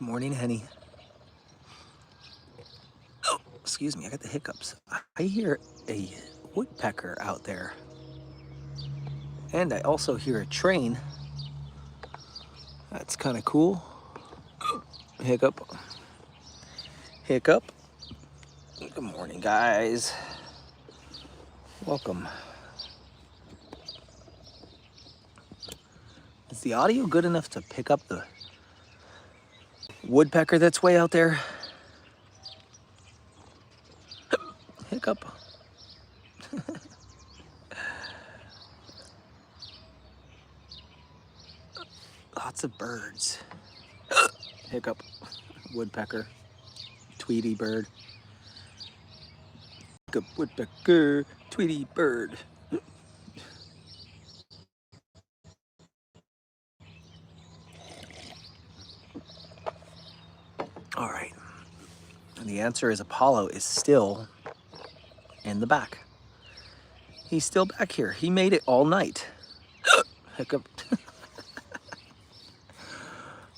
Good morning, honey. Oh, excuse me, I got the hiccups. I hear a woodpecker out there. And I also hear a train. That's kind of cool. Hiccup. Hiccup. Good morning, guys. Welcome. Is the audio good enough to pick up the woodpecker that's way out there? Hiccup. Lots of birds. Hiccup. Woodpecker. Tweety bird. Hiccup, woodpecker. Tweety bird. All right. And the answer is Apollo is still in the back. He's still back here. He made it all night. Hiccup.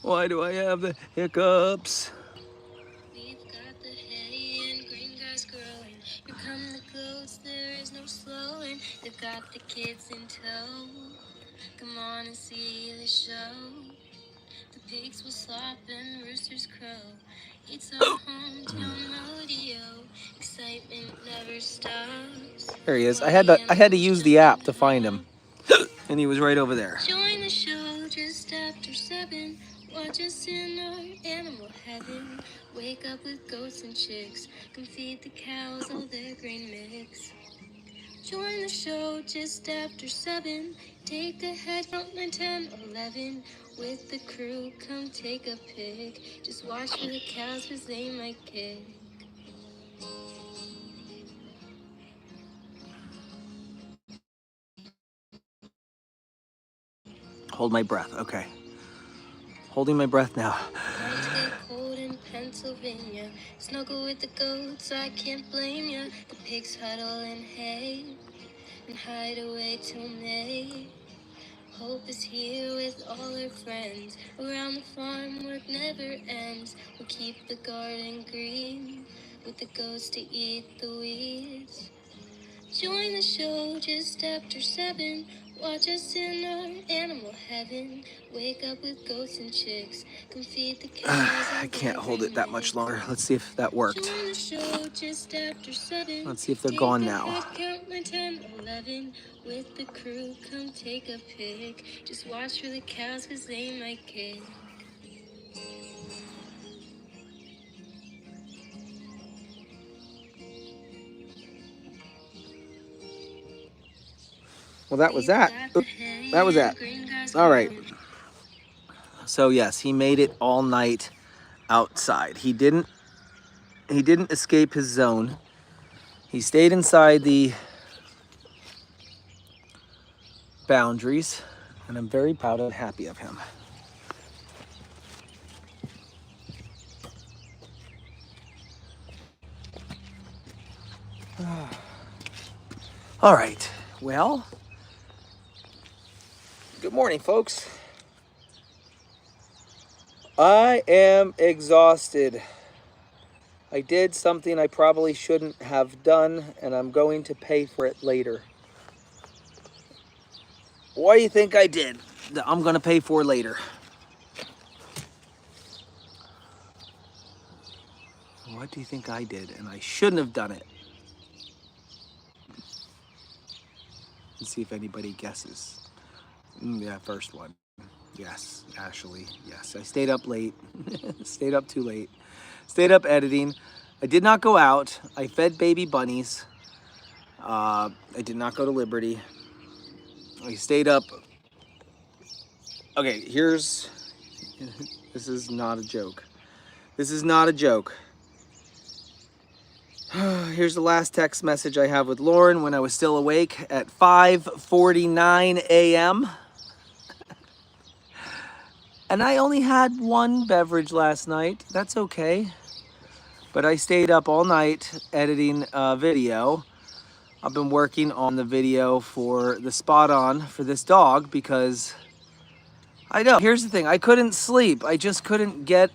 Why do I have the hiccups? We've got the hay and green grass growing. Here come the goats, there is no slowing. They've got the kids in tow. Come on and see the show. The pigs will slop and roosters crow. It's our hometown rodeo. Excitement never stops. There he is. I had to use the app to find him. And he was right over there. Join the show just after 7. Watch us in our animal heaven. Wake up with goats and chicks. Come feed the cows all their grain mix. Join the show just after 7. Take a head count 9, 10, 11. With the crew, come take a pic. Just watch for the cows cause they might kick. Hold my breath. Okay. Holding my breath now. Nights get cold in Pennsylvania. Snuggle with the goats, I can't blame ya. The pigs huddle in hay and hide away till May. Hope is here with all her friends. Around the farm, work never ends. We'll keep the garden green with the goats to eat the weeds. Join the show just after 7. Watch us in our animal heaven. Wake up with goats and chicks. Come feed the cows. I can't hold it that much longer. Let's see if that worked. Join the show just after 7. Let's see if they're gone now. Count 9, 10, 11. With the crew, come take a pic. Just watch for the cows cause they might kick. Well, that was that. That was that. All right. So yes, he made it all night outside. He didn't escape his zone. He stayed inside the boundaries, and I'm very proud and happy of him. All right. Well, good morning, folks. I am exhausted. I did something I probably shouldn't have done, and I'm going to pay for it later. What do you think I did that I'm going to pay for later? What do you think I did, and I shouldn't have done it? Let's see if anybody guesses. Yeah, first one. Yes, Ashley. Yes, I stayed up late. Stayed up too late. Stayed up editing. I did not go out. I fed baby bunnies. I did not go to Liberty. I stayed up. Okay, this is not a joke. This is not a joke. Here's the last text message I have with Lauren when I was still awake at 5:49 a.m. And I only had one beverage last night. That's okay. But I stayed up all night editing a video. I've been working on the video for the spot on for this dog because I know. Here's the thing. I couldn't sleep. I just couldn't get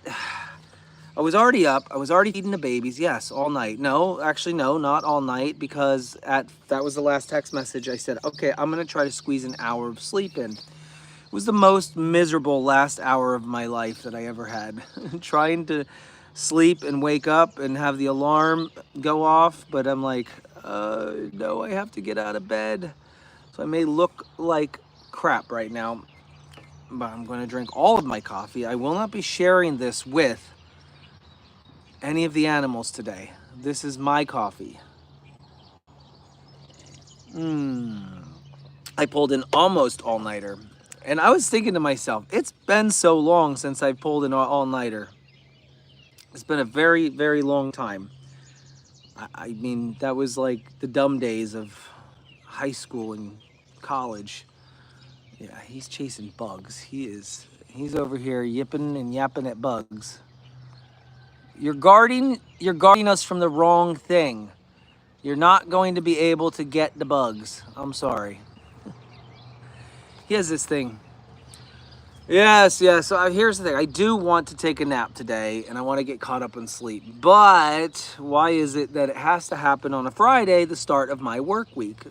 I was already up. I was already feeding the babies. Yes, all night. No, actually, no, not all night, because that was the last text message. I said, okay, I'm gonna try to squeeze an hour of sleep in. It was the most miserable last hour of my life that I ever had. Trying to sleep and wake up and have the alarm go off, but I'm like, no, I have to get out of bed. So I may look like crap right now, but I'm going to drink all of my coffee. I will not be sharing this with any of the animals today. This is my coffee. I pulled an almost all-nighter. And I was thinking to myself, it's been so long since I pulled an all-nighter. It's been a very, very long time. I mean, that was like the dumb days of high school and college. Yeah, he's chasing bugs. He's over here yipping and yapping at bugs. You're guarding us from the wrong thing. You're not going to be able to get the bugs. I'm sorry. He has this thing. Yes. So here's the thing. I do want to take a nap today, and I want to get caught up on sleep. But why is it that it has to happen on a Friday, the start of my work week?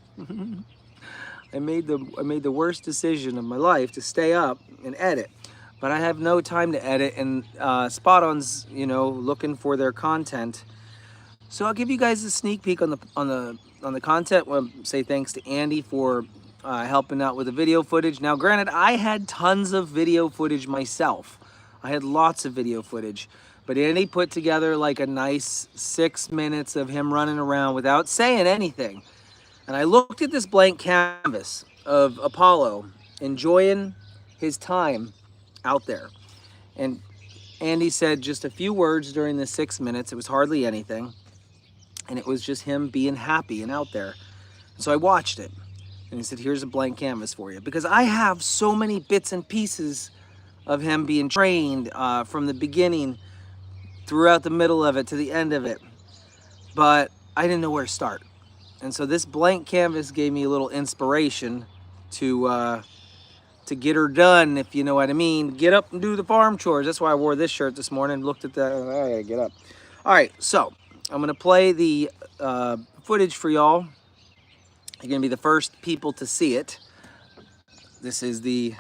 I made the worst decision of my life to stay up and edit, but I have no time to edit, and Spot On's, looking for their content. So I'll give you guys a sneak peek on the content. I'll say thanks to Andy for helping out with the video footage. Now, granted, I had tons of video footage myself. I had lots of video footage, but Andy put together like a nice 6 minutes of him running around without saying anything. And I looked at this blank canvas of Apollo enjoying his time out there. And Andy said just a few words during the 6 minutes. It was hardly anything. And it was just him being happy and out there. So I watched it. And he said, here's a blank canvas for you. Because I have so many bits and pieces of him being trained from the beginning throughout the middle of it to the end of it. But I didn't know where to start. And so this blank canvas gave me a little inspiration to get her done, if you know what I mean. Get up and do the farm chores. That's why I wore this shirt this morning. Looked at that. I gotta get up. All right, so I'm gonna play the footage for y'all. You're gonna be the first people to see it. This is the.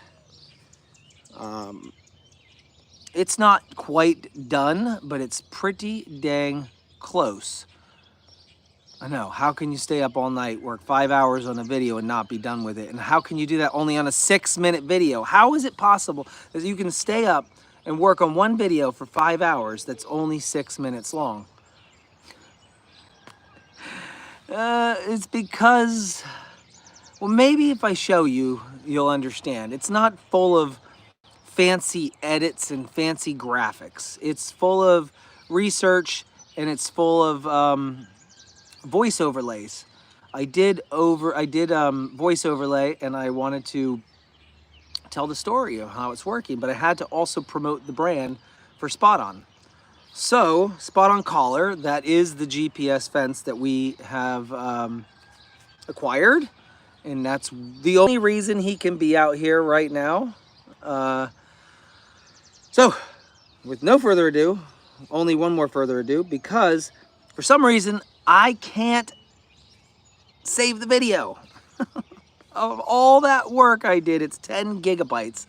It's not quite done, but it's pretty dang close. I know, how can you stay up all night, work 5 hours on a video and not be done with it? And how can you do that only on a 6-minute video? How is it possible that you can stay up and work on one video for 5 hours that's only 6 minutes long? It's because, well, maybe if I show you, you'll understand. It's not full of fancy edits and fancy graphics. It's full of research, and it's full of voice overlays. I did voice overlay, and I wanted to tell the story of how it's working, but I had to also promote the brand for Spot On. So Spot On Collar, that is the GPS fence that we have acquired, and that's the only reason he can be out here right now. So with no further ado, only one more further ado, because for some reason I can't save the video. Of all that work I did, it's 10 gigabytes,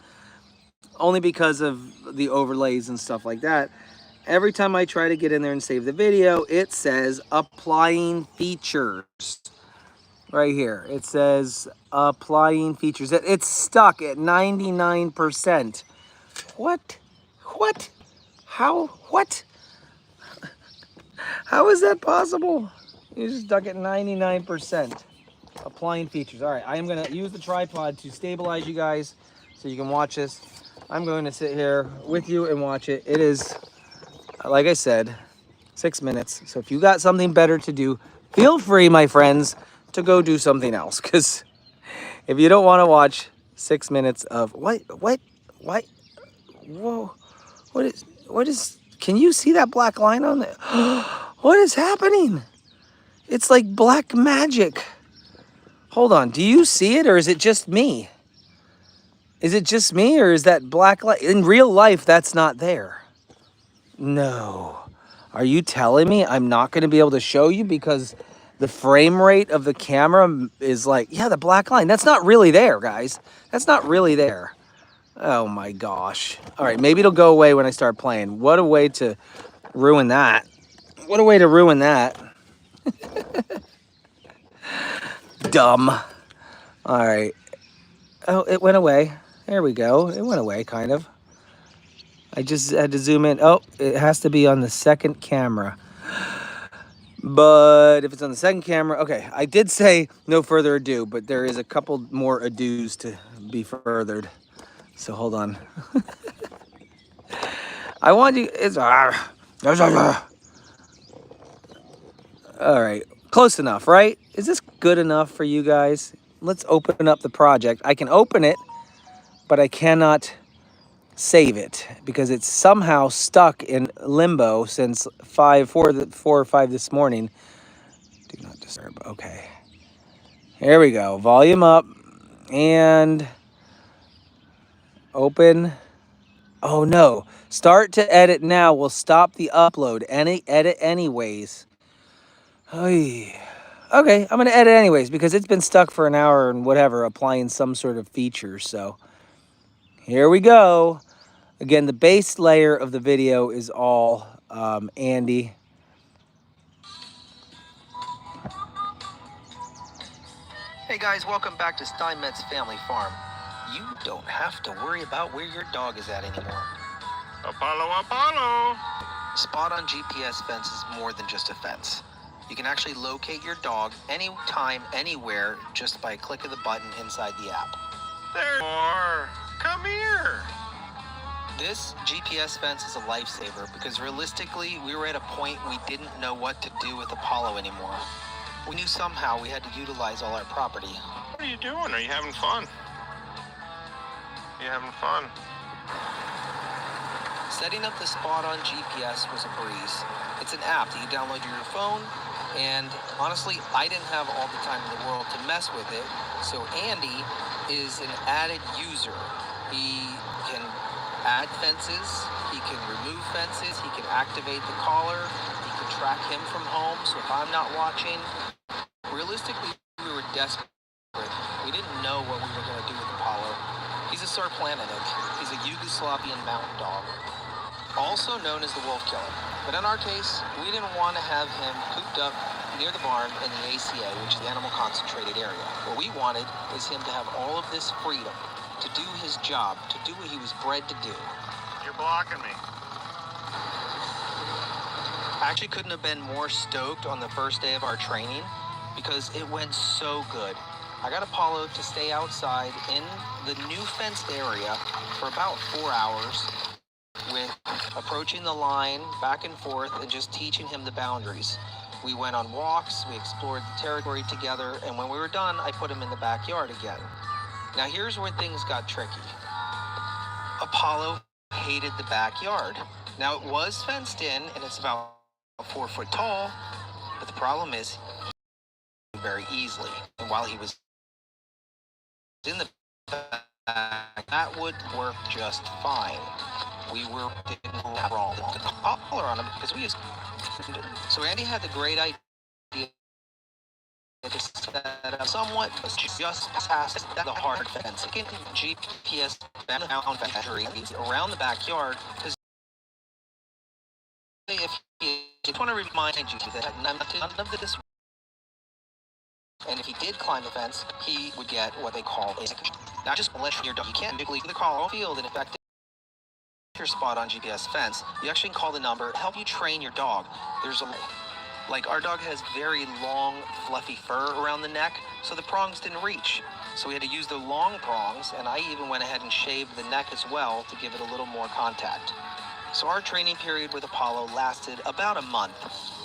only because of the overlays and stuff like that. Every time I try to get in there and save the video, it says applying features. Right here, it says applying features. It's stuck at 99%. What? How? What? How is that possible? You're stuck at 99%. Applying features. All right, I am gonna use the tripod to stabilize you guys so you can watch this. I'm going to sit here with you and watch it. It is, like I said, 6 minutes. So if you got something better to do, feel free, my friends, to go do something else. Because if you don't want to watch 6 minutes of what? Whoa, what is, can you see that black line on there? What is happening? It's like black magic. Hold on, do you see it, or is it just me? Is it just me, or is that black light? In real life, that's not there. No. Are you telling me I'm not going to be able to show you because the frame rate of the camera is like, yeah, the black line. That's not really there, guys. That's not really there. Oh my gosh. All right, maybe it'll go away when I start playing. What a way to ruin that. What a way to ruin that. Dumb. All right. Oh, it went away. There we go. It went away, kind of. I just had to zoom in. Oh, it has to be on the second camera. But if it's on the second camera, okay. I did say no further ado, but there is a couple more ados to be furthered. So hold on. I want you. It's all right. Close enough, right? Is this good enough for you guys? Let's open up the project. I can open it, but I cannot save it because it's somehow stuck in limbo since 4 or 5 this morning. Do not disturb. Okay. Here we go. Volume up and open. Oh no. Start to edit now will stop the upload. Any edit anyways. Oy. Okay, I'm going to edit anyways because it's been stuck for an hour and whatever applying some sort of feature. So here we go. Again, the base layer of the video is all Andy. Hey guys, welcome back to Steinmetzfamilyfarm. You don't have to worry about where your dog is at anymore. Apollo! Spot on GPS fence is more than just a fence. You can actually locate your dog anytime, anywhere, just by a click of the button inside the app. There you are. Come here. This GPS fence is a lifesaver because realistically, we were at a point we didn't know what to do with Apollo anymore. We knew somehow we had to utilize all our property. What are you doing? Are you having fun? You having fun? Setting up the spot on GPS was a breeze. It's an app that you download to your phone, and honestly, I didn't have all the time in the world to mess with it, so Andy is an added user. He can add fences, he can remove fences, he can activate the collar, he can track him from home, so if I'm not watching, realistically, we were desperate. We didn't know what we were going to do with Apollo. He's a Sarplanitic. He's a Yugoslavian mountain dog, also known as the wolf killer. But in our case, we didn't want to have him cooped up near the barn in the ACA, which is the animal concentrated area. What we wanted is him to have all of this freedom to do his job, to do what he was bred to do. You're blocking me. I actually couldn't have been more stoked on the first day of our training because it went so good. I got Apollo to stay outside in the new fenced area for about 4 hours with approaching the line back and forth and just teaching him the boundaries. We went on walks, we explored the territory together, and when we were done, I put him in the backyard again. Now here's where things got tricky. Apollo hated the backyard. Now it was fenced in and it's about 4 foot tall, but the problem is he very easily. And while he was in the back, that would work just fine. We didn't have wrong the collar on him because we used. So Andy had the great idea to set up somewhat just past the hard fence. GPS boundary around the backyard because if you just want to remind you that none of this. And if he did climb the fence, he would get what they call a not just let your dog. You can't leave the call field and affect your spot on GPS fence. You actually can call the number, help you train your dog. There's like our dog has very long, fluffy fur around the neck, so the prongs didn't reach. So we had to use the long prongs, and I even went ahead and shaved the neck as well to give it a little more contact. So our training period with Apollo lasted about a month.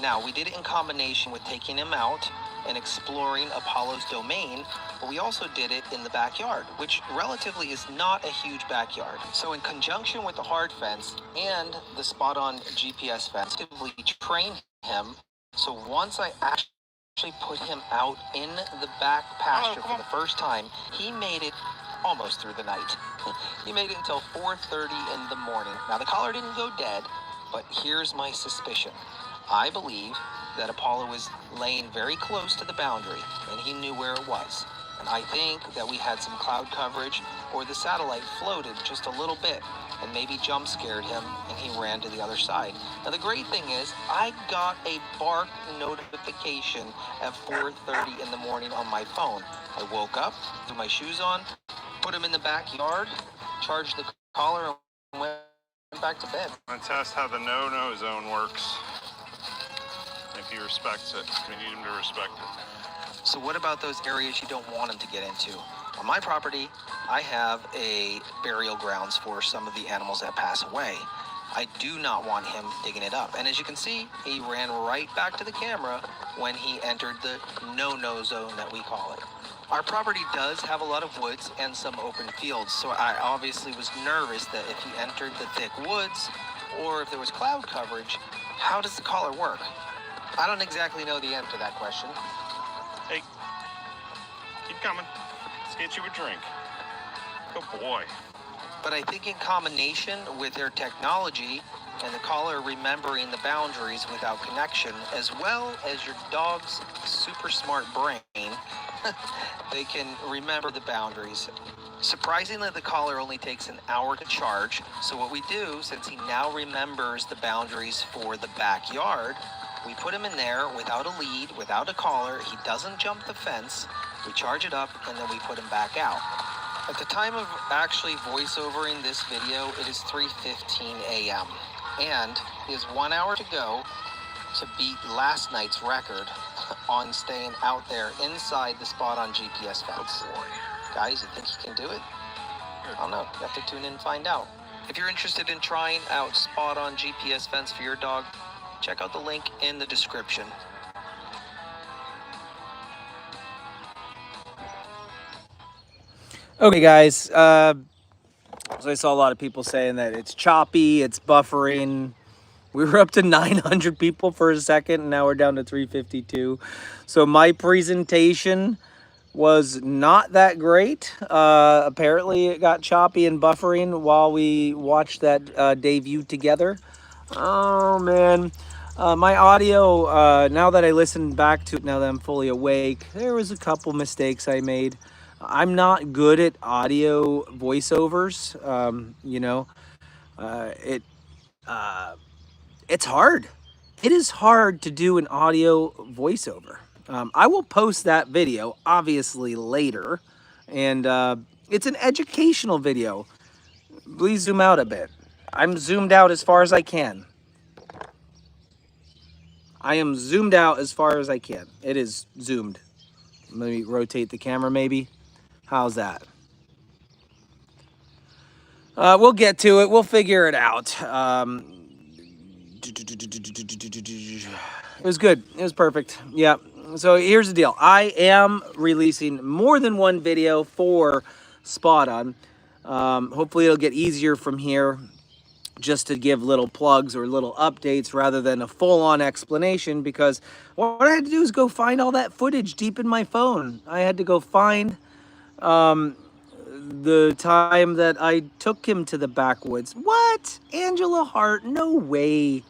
Now, we did it in combination with taking him out and exploring Apollo's domain, but we also did it in the backyard, which relatively is not a huge backyard. So in conjunction with the hard fence and the spot-on GPS fence, we trained him. So once I actually put him out in the back pasture for the first time, he made it almost through the night. He made it until 4:30 in the morning. Now the collar didn't go dead, But here's my suspicion. I believe that Apollo was laying very close to the boundary, and he knew where it was. And I think that we had some cloud coverage, or the satellite floated just a little bit, and maybe jump scared him, and he ran to the other side. Now the great thing is, I got a bark notification at 4:30 in the morning on my phone. I woke up, threw my shoes on, put him in the backyard, charged the collar, and went back to bed. I'm gonna test how the no-no zone works. If he respects it, we need him to respect it. So what about those areas you don't want him to get into? On my property, I have a burial grounds for some of the animals that pass away. I do not want him digging it up. And as you can see, he ran right back to the camera when he entered the no-no zone that we call it. Our property does have a lot of woods and some open fields, so I obviously was nervous that if he entered the thick woods or if there was cloud coverage, how does the collar work? I don't exactly know the answer to that question. Hey, keep coming. Let's get you a drink. Good boy. But I think in combination with their technology and the collar remembering the boundaries without connection, as well as your dog's super smart brain, they can remember the boundaries. Surprisingly, the collar only takes an hour to charge. So what we do, since he now remembers the boundaries for the backyard, we put him in there without a lead, without a collar. He doesn't jump the fence. We charge it up, and then we put him back out. At the time of actually voiceovering this video, it is 3:15 a.m. And he has 1 hour to go to beat last night's record on staying out there inside the spot on GPS fence. Good boy. Guys, you think he can do it? I don't know. You have to tune in and find out. If you're interested in trying out spot on GPS fence for your dog, check out the link in the description. Okay, guys. So I saw a lot of people saying that it's choppy, it's buffering. We were up to 900 people for a second, and now we're down to 352. So my presentation was not that great. Apparently it got choppy and buffering while we watched that debut together. Oh, man. My audio, now that I listened back to it, now that I'm fully awake, there was a couple mistakes I made. I'm not good at audio voiceovers. You know, it's hard. It is hard to do an audio voiceover. I will post that video, obviously, later. And it's an educational video. Please zoom out a bit. I'm zoomed out as far as I can. I am zoomed out as far as I can. It is zoomed. Let me rotate the camera, maybe. How's that? We'll get to it. We'll figure it out. It was good. It was perfect. Yeah. So here's the deal. I am releasing more than one video for Spot On. Hopefully it'll get easier from here, just to give little plugs or little updates rather than a full-on explanation, because what I had to do is go find all that footage deep in my phone. I had to go find the time that I took him to the backwoods. What? Angela Hart? No way.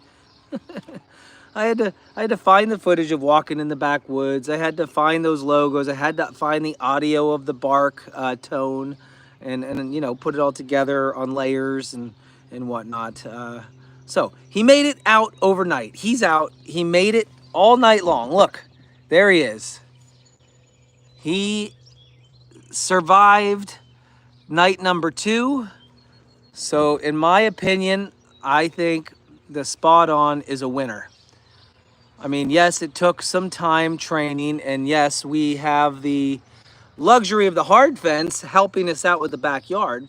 I had to find the footage of walking in the backwoods. I had to find those logos. I had to find the audio of the bark tone, and you know, put it all together on layers and whatnot. So he made it out overnight. He's out. He made it all night long. Look, there he is. He survived night number 2. So in my opinion, I think the Spot On is a winner. I mean, yes, it took some time training, and yes, we have the luxury of the hard fence helping us out with the backyard.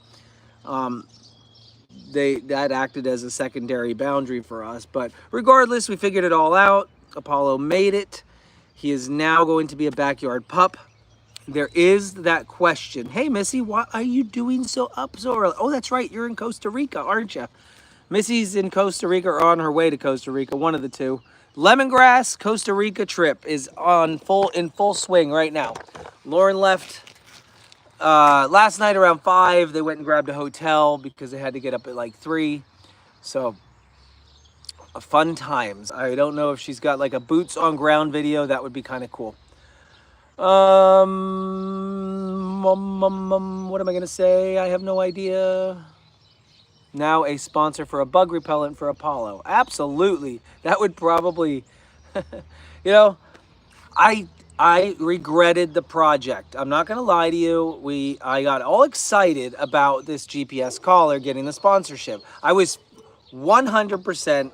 That acted as a secondary boundary for us, but regardless, we figured it all out. Apollo made it. He is now going to be a backyard pup. There is that question. Hey, Missy, why are you doing so early? Oh, that's right. You're in Costa Rica, aren't you? Missy's in Costa Rica or on her way to Costa Rica, one of the two. Lemongrass Costa Rica trip is in full swing right now. Lauren left last night around 5. They went and grabbed a hotel because they had to get up at like 3. So Fun times. I don't know if she's got like a boots on ground video. That would be kind of cool. What am I gonna say? I have no idea. Now a sponsor for a bug repellent for Apollo. Absolutely. That would probably, you know, I I regretted the project. I'm not gonna lie to you. I got all excited about this GPS collar getting the sponsorship. I was 100%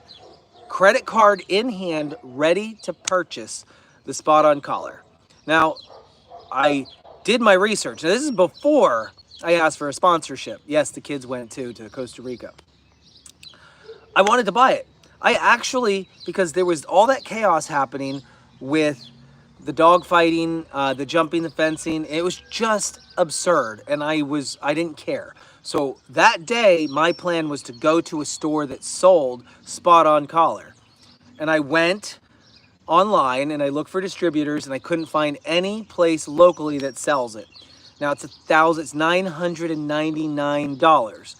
credit card in hand, ready to purchase the spot on collar. Now, I did my research. Now, this is before I asked for a sponsorship. Yes, the kids went too to Costa Rica. I wanted to buy it. I actually, because there was all that chaos happening with the dog fighting, the jumping, the fencing, it was just absurd, and I didn't care. So that day, my plan was to go to a store that sold Spot On collar, and I went online and I looked for distributors, and I couldn't find any place locally that sells it. Now it's it's $999.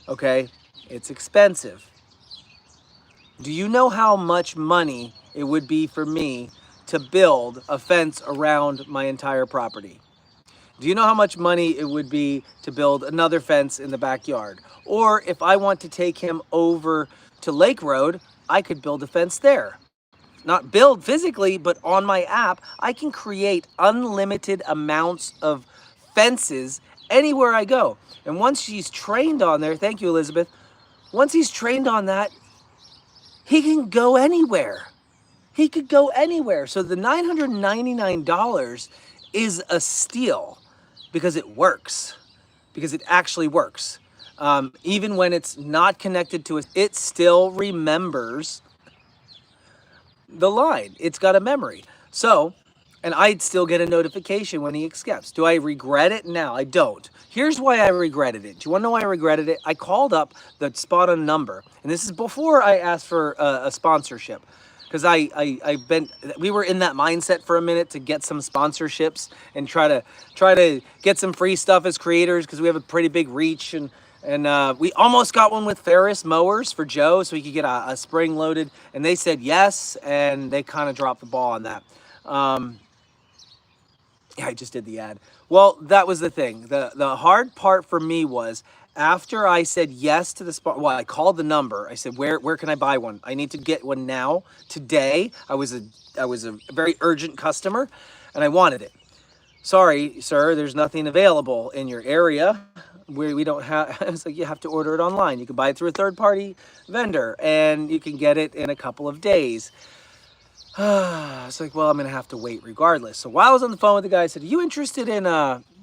Okay, it's expensive. Do you know how much money it would be for me to build a fence around my entire property? Do you know how much money it would be to build another fence in the backyard? Or if I want to take him over to Lake Road, I could build a fence there. Not build physically, but on my app, I can create unlimited amounts of fences anywhere I go. And once he's trained on there, thank you, Elizabeth. Once he's trained on that, he can go anywhere. He could go anywhere. So the $999 is a steal because it works, because it actually works. Even when it's not connected to it, it still remembers the line. It's got a memory. So, and I'd still get a notification when he escapes. Do I regret it? Now, I don't. Here's why I regretted it. Do you want to know why I regretted it? I called up the Spot On number, and this is before I asked for a sponsorship, because we were in that mindset for a minute to get some sponsorships and try to get some free stuff as creators, because we have a pretty big reach, and we almost got one with Ferris mowers for Joe, so he could get a spring loaded, and they said yes, and they kind of dropped the ball on that. Yeah, I just did the ad. Well, that was the thing. The hard part for me was after I said yes to the spot. Well, I called the number. I said, where can I buy one? I need to get one now, today. I was a very urgent customer, and I wanted it. Sorry, sir, there's nothing available in your area. We don't have. It's like, you have to order it online. You can buy it through a third-party vendor, and you can get it in a couple of days. It's like, well, I'm gonna have to wait regardless. So while I was on the phone with the guy, I said, "Are you interested in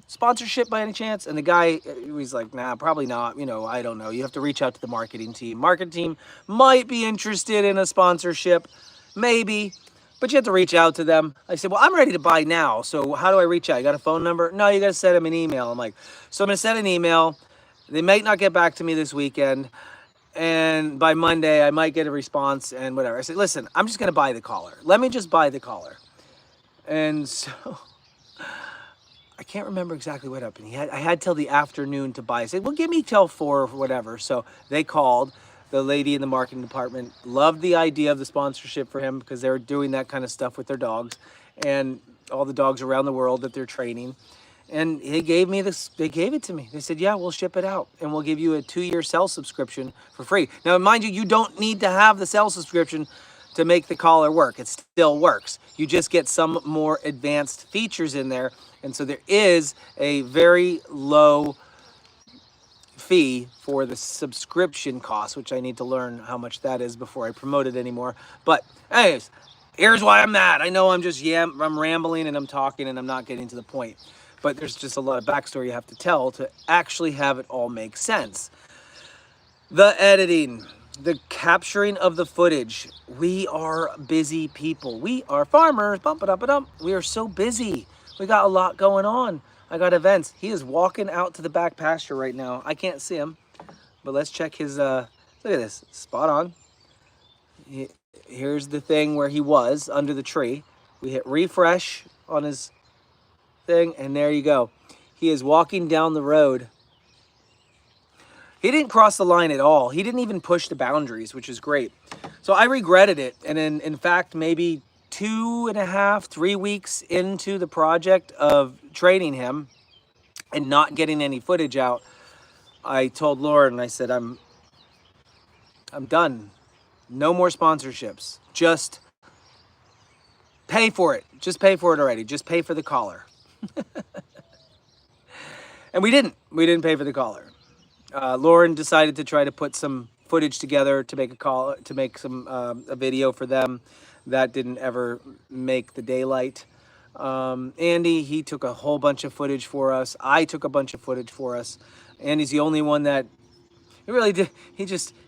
sponsorship by any chance?" And the guy, he was like, "Nah, probably not. You know, I don't know. You have to reach out to the marketing team. Marketing team might be interested in a sponsorship, maybe, but you have to reach out to them." I said, "Well, I'm ready to buy now. So how do I reach out? You got a phone number?" "No, you got to send them an email." I'm like, "So I'm gonna send an email. They might not get back to me this weekend, and by Monday I might get a response and whatever." I said, "Listen, I'm just gonna buy the collar. Let me just buy the collar." And so I can't remember exactly what happened. I had till the afternoon to buy. I said, "Well, give me till 4 or whatever." So they called. The lady in the marketing department loved the idea of the sponsorship for him, because they're doing that kind of stuff with their dogs and all the dogs around the world that they're training. And they gave it to me. They said, "Yeah, we'll ship it out, and we'll give you a 2-year cell subscription for free." Now, mind you, you don't need to have the cell subscription to make the collar work. It still works. You just get some more advanced features in there. And so there is a very low fee for the subscription cost, which I need to learn how much that is before I promote it anymore. But anyways, here's why I'm mad. I know I'm rambling and I'm talking and I'm not getting to the point. But there's just a lot of backstory you have to tell to actually have it all make sense. The editing, the capturing of the footage. We are busy people. We are farmers. We are so busy. We got a lot going on. I got events. He is walking out to the back pasture right now. I can't see him, but let's check his, look at this, Spot On. Here's the thing where he was, under the tree. We hit refresh on his thing, and there you go. He is walking down the road. He didn't cross the line at all. He didn't even push the boundaries, which is great. So I regretted it. And in fact, maybe 2.5, 3 weeks into the project of training him and not getting any footage out, I told Lauren, I said, I'm done. No more sponsorships. Just pay for it. Just pay for it already. Just pay for the collar. And we didn't. We didn't pay for the collar. Lauren decided to try to put some footage together to make a video for them. That didn't ever make the daylight. Andy, he took a whole bunch of footage for us. I took a bunch of footage for us. Andy's the only one that he really did.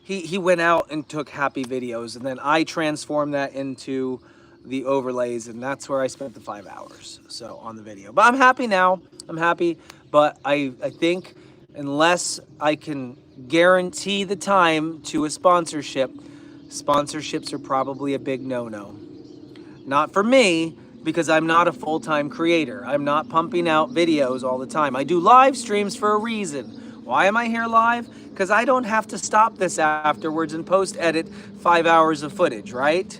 He went out and took happy videos, and then I transformed that into the overlays, and that's where I spent the 5 hours so on the video. But I'm happy now. I'm happy, but I think unless I can guarantee the time to a sponsorship, sponsorships are probably a big no-no. Not for me, because I'm not a full-time creator. I'm not pumping out videos all the time. I do live streams for a reason. Why am I here live? Because I don't have to stop this afterwards and post-edit 5 hours of footage, right?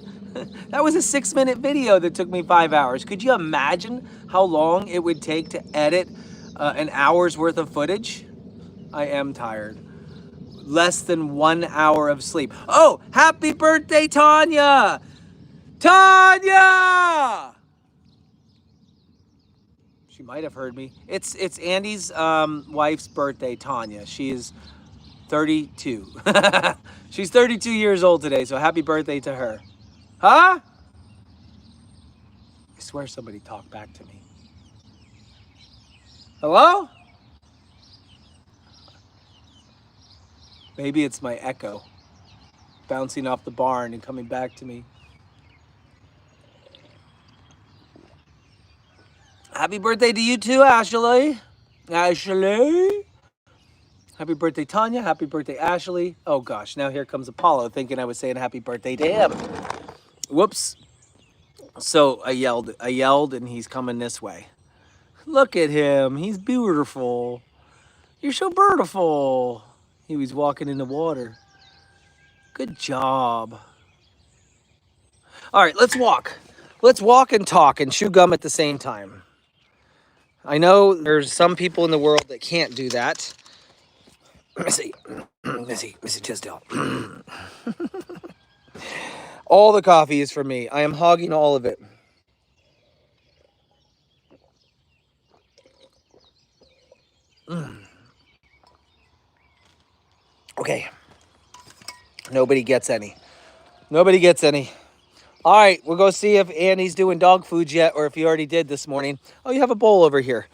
That was a 6-minute video that took me 5 hours. Could you imagine how long it would take to edit an hour's worth of footage? I am tired. Less than 1 hour of sleep. Oh, happy birthday, Tanya! Tanya! She might have heard me. It's Andy's wife's birthday, Tanya. She is 32. She's 32 years old today, so happy birthday to her. Huh? I swear somebody talked back to me. Hello? Maybe it's my echo bouncing off the barn and coming back to me. Happy birthday to you too, Ashley. Ashley. Happy birthday, Tanya. Happy birthday, Ashley. Oh gosh, now here comes Apollo thinking I was saying happy birthday to him. Whoops. So I yelled, and he's coming this way. Look at him. He's beautiful. You're so beautiful. He was walking in the water. Good job. All right, let's walk. Let's walk and talk and chew gum at the same time. I know there's some people in the world that can't do that. Missy Tisdale. All the coffee is for me. I am hogging all of it. Okay. Nobody gets any. Nobody gets any. All right, we'll go see if Annie's doing dog food yet, or if he already did this morning. Oh, you have a bowl over here.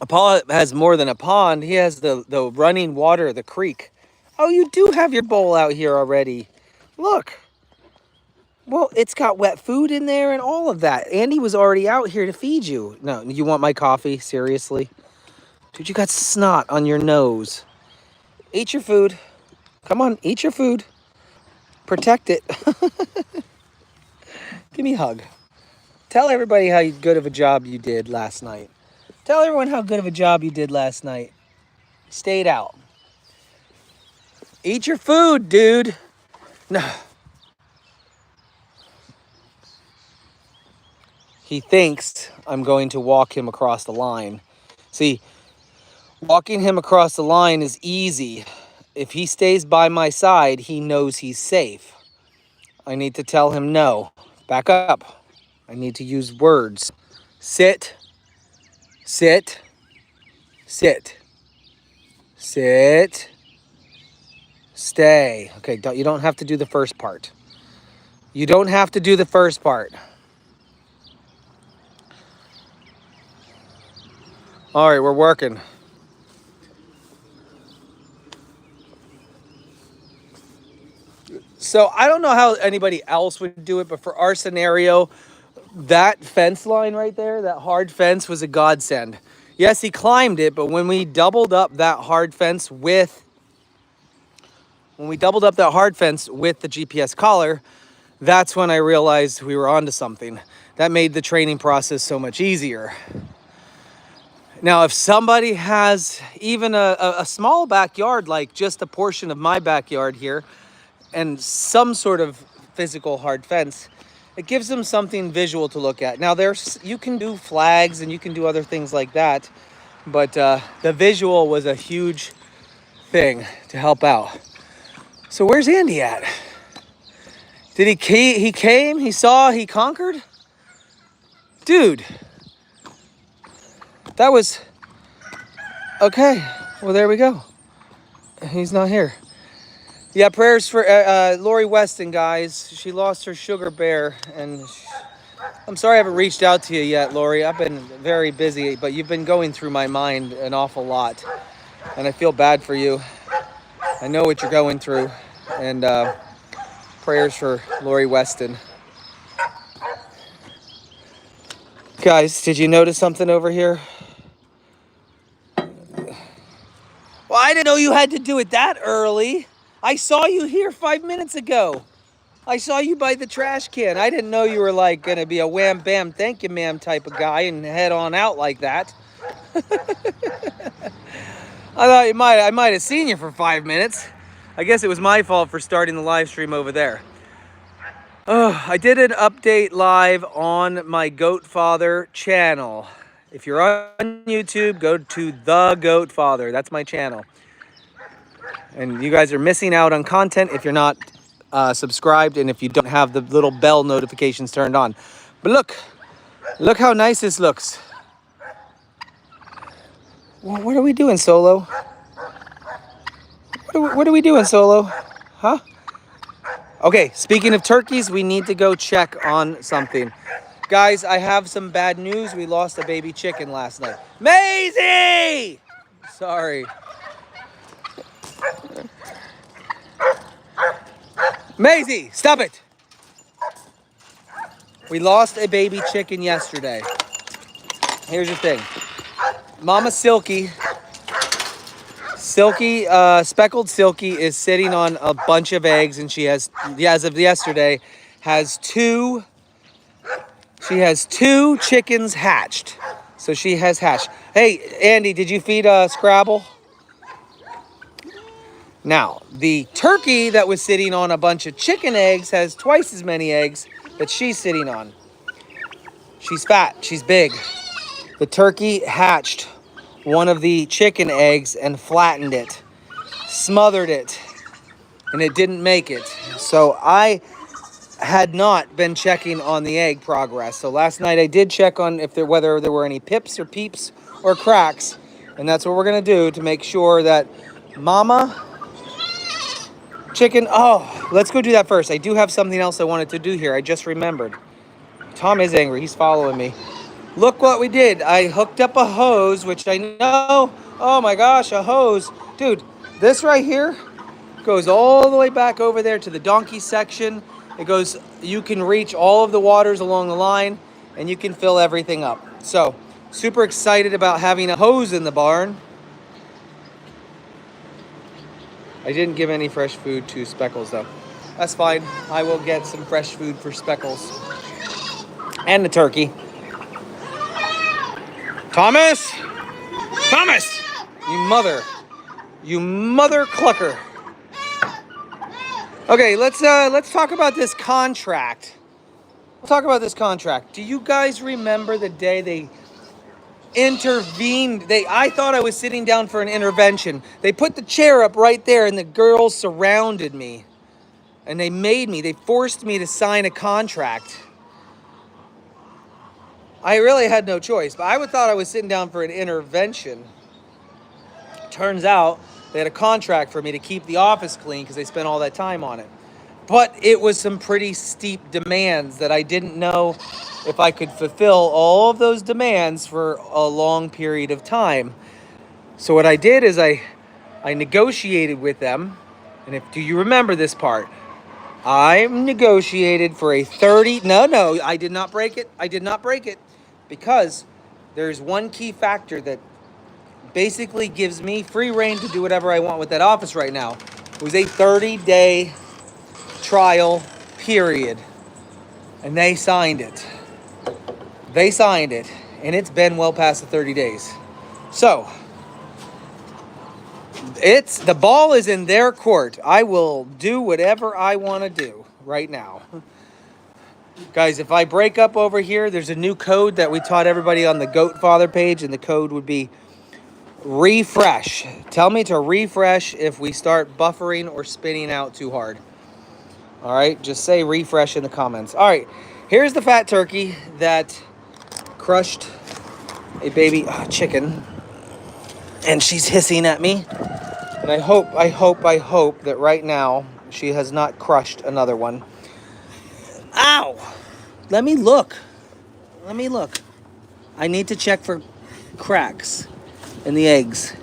Apollo has more than a pond. He has the running water, the creek. Oh, you do have your bowl out here already. Look. Well, it's got wet food in there and all of that. Andy was already out here to feed you. No, you want my coffee? Seriously? Dude, you got snot on your nose. Eat your food. Come on, eat your food. Protect it. Give me a hug. Tell everybody how good of a job you did last night. Tell everyone how good of a job you did last night. Stayed out. Eat your food, dude. No. He thinks I'm going to walk him across the line. See, walking him across the line is easy. If he stays by my side, he knows he's safe. I need to tell him no. Back up. I need to use words. Sit. Sit. Sit. Sit. Stay. Okay, you don't have to do the first part. You don't have to do the first part. All right, we're working. So I don't know how anybody else would do it, but for our scenario, that fence line right there, that hard fence was a godsend. Yes, he climbed it, but when we doubled up that hard fence with the GPS collar, that's when I realized we were onto something. That made the training process so much easier. Now, if somebody has even a small backyard, like just a portion of my backyard here, and some sort of physical hard fence, it gives them something visual to look at. Now, you can do flags and you can do other things like that, but the visual was a huge thing to help out. So where's Andy at? Did he came, he saw, he conquered? Dude, that was, okay, well, there we go. He's not here. Yeah, prayers for Lori Weston, guys. She lost her sugar bear, and I'm sorry I haven't reached out to you yet, Lori. I've been very busy, but you've been going through my mind an awful lot, and I feel bad for you. I know what you're going through, and prayers for Lori Weston. Guys, did you notice something over here? Well, I didn't know you had to do it that early. I saw you here 5 minutes ago. I saw you by the trash can. I didn't know you were like gonna be a wham bam thank you ma'am type of guy and head on out like that. I might have seen you for 5 minutes. I guess it was my fault for starting the live stream over there. Oh, I did an update live on my Goat Father channel. If you're on YouTube, go to The Goat Father. That's my channel. And you guys are missing out on content if you're not subscribed and if you don't have the little bell notifications turned on. But look how nice this looks. What are we doing, Solo? What are we doing, Solo? Huh? Okay, speaking of turkeys, we need to go check on something. Guys, I have some bad news. We lost a baby chicken last night. Maisie! Sorry. Maisie, stop it! We lost a baby chicken yesterday. Here's the thing. Mama Silky, speckled Silky is sitting on a bunch of eggs, and she has, as of yesterday, she has two chickens hatched. So she has hatched. Hey, Andy, did you feed Scrabble? Now, the turkey that was sitting on a bunch of chicken eggs has twice as many eggs that she's sitting on. She's fat, she's big. The turkey hatched one of the chicken eggs and flattened it, smothered it, and it didn't make it. So I had not been checking on the egg progress. So last night I did check on whether there were any pips or peeps or cracks, and that's what we're gonna do to make sure that Mama Chicken, oh, let's go do that first. I do have something else I wanted to do here. I just remembered. Tom is angry. He's following me. Look what we did. I hooked up a hose, which I know, oh my gosh, a hose. Dude, this right here goes all the way back over there to the donkey section. It goes, you can reach all of the waters along the line, and you can fill everything up. So, super excited about having a hose in the barn. I didn't give any fresh food to Speckles, though. That's fine. I will get some fresh food for Speckles. And the turkey. Thomas! Thomas! You mother clucker. Okay, let's talk about this contract. We'll talk about this contract. Do you guys remember the day they intervened? I thought I was sitting down for an intervention. They put the chair up right there and the girls surrounded me. And they forced me to sign a contract. I really had no choice, but I thought I was sitting down for an intervention. Turns out they had a contract for me to keep the office clean because they spent all that time on it. But it was some pretty steep demands that I didn't know if I could fulfill all of those demands for a long period of time. So what I did is I negotiated with them. And do you remember this part? I negotiated for a 30, no, I did not break it. I did not break it because there's one key factor that basically gives me free reign to do whatever I want with that office right now. It was a 30-day trial period, and they signed it. And it's been well past the 30 days. So, the ball is in their court. I will do whatever I want to do right now. Guys, if I break up over here, there's a new code that we taught everybody on the Goat Father page, and the code would be refresh. Tell me to refresh if we start buffering or spinning out too hard. All right, just say refresh in the comments. All right, here's the fat turkey that crushed a baby chicken, and she's hissing at me. And I hope that right now she has not crushed another one. Ow! Let me look. I need to check for cracks in the eggs.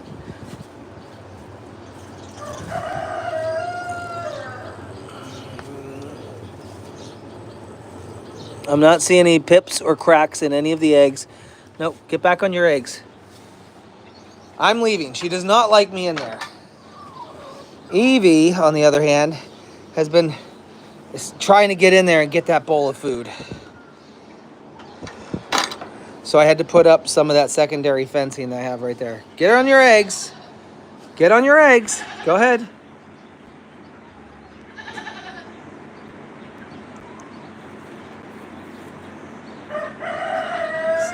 I'm not seeing any pips or cracks in any of the eggs. Nope, get back on your eggs. I'm leaving. She does not like me in there. Evie, on the other hand, has been trying to get in there and get that bowl of food. So I had to put up some of that secondary fencing that I have right there. Get her on your eggs. Get on your eggs. Go ahead.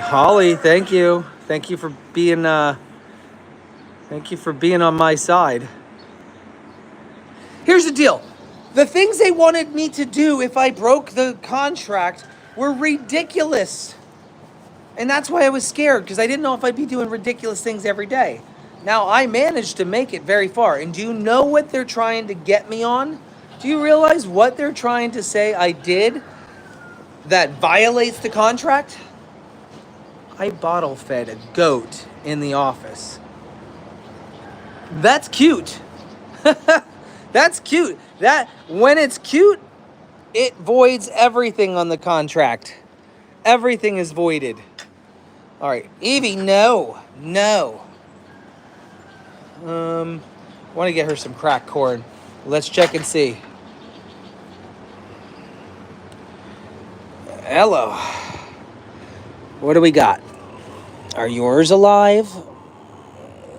Holly, thank you. Thank you for being on my side. Here's the deal. The things they wanted me to do if I broke the contract were ridiculous. And that's why I was scared, because I didn't know if I'd be doing ridiculous things every day. Now, I managed to make it very far. And do you know what they're trying to get me on? Do you realize what they're trying to say I did that violates the contract? I bottle fed a goat in the office. That's cute. That's cute. That when it's cute, it voids everything on the contract. Everything is voided. All right, Evie, no. I want to get her some cracked corn. Let's check and see. Hello. What do we got? Are yours alive?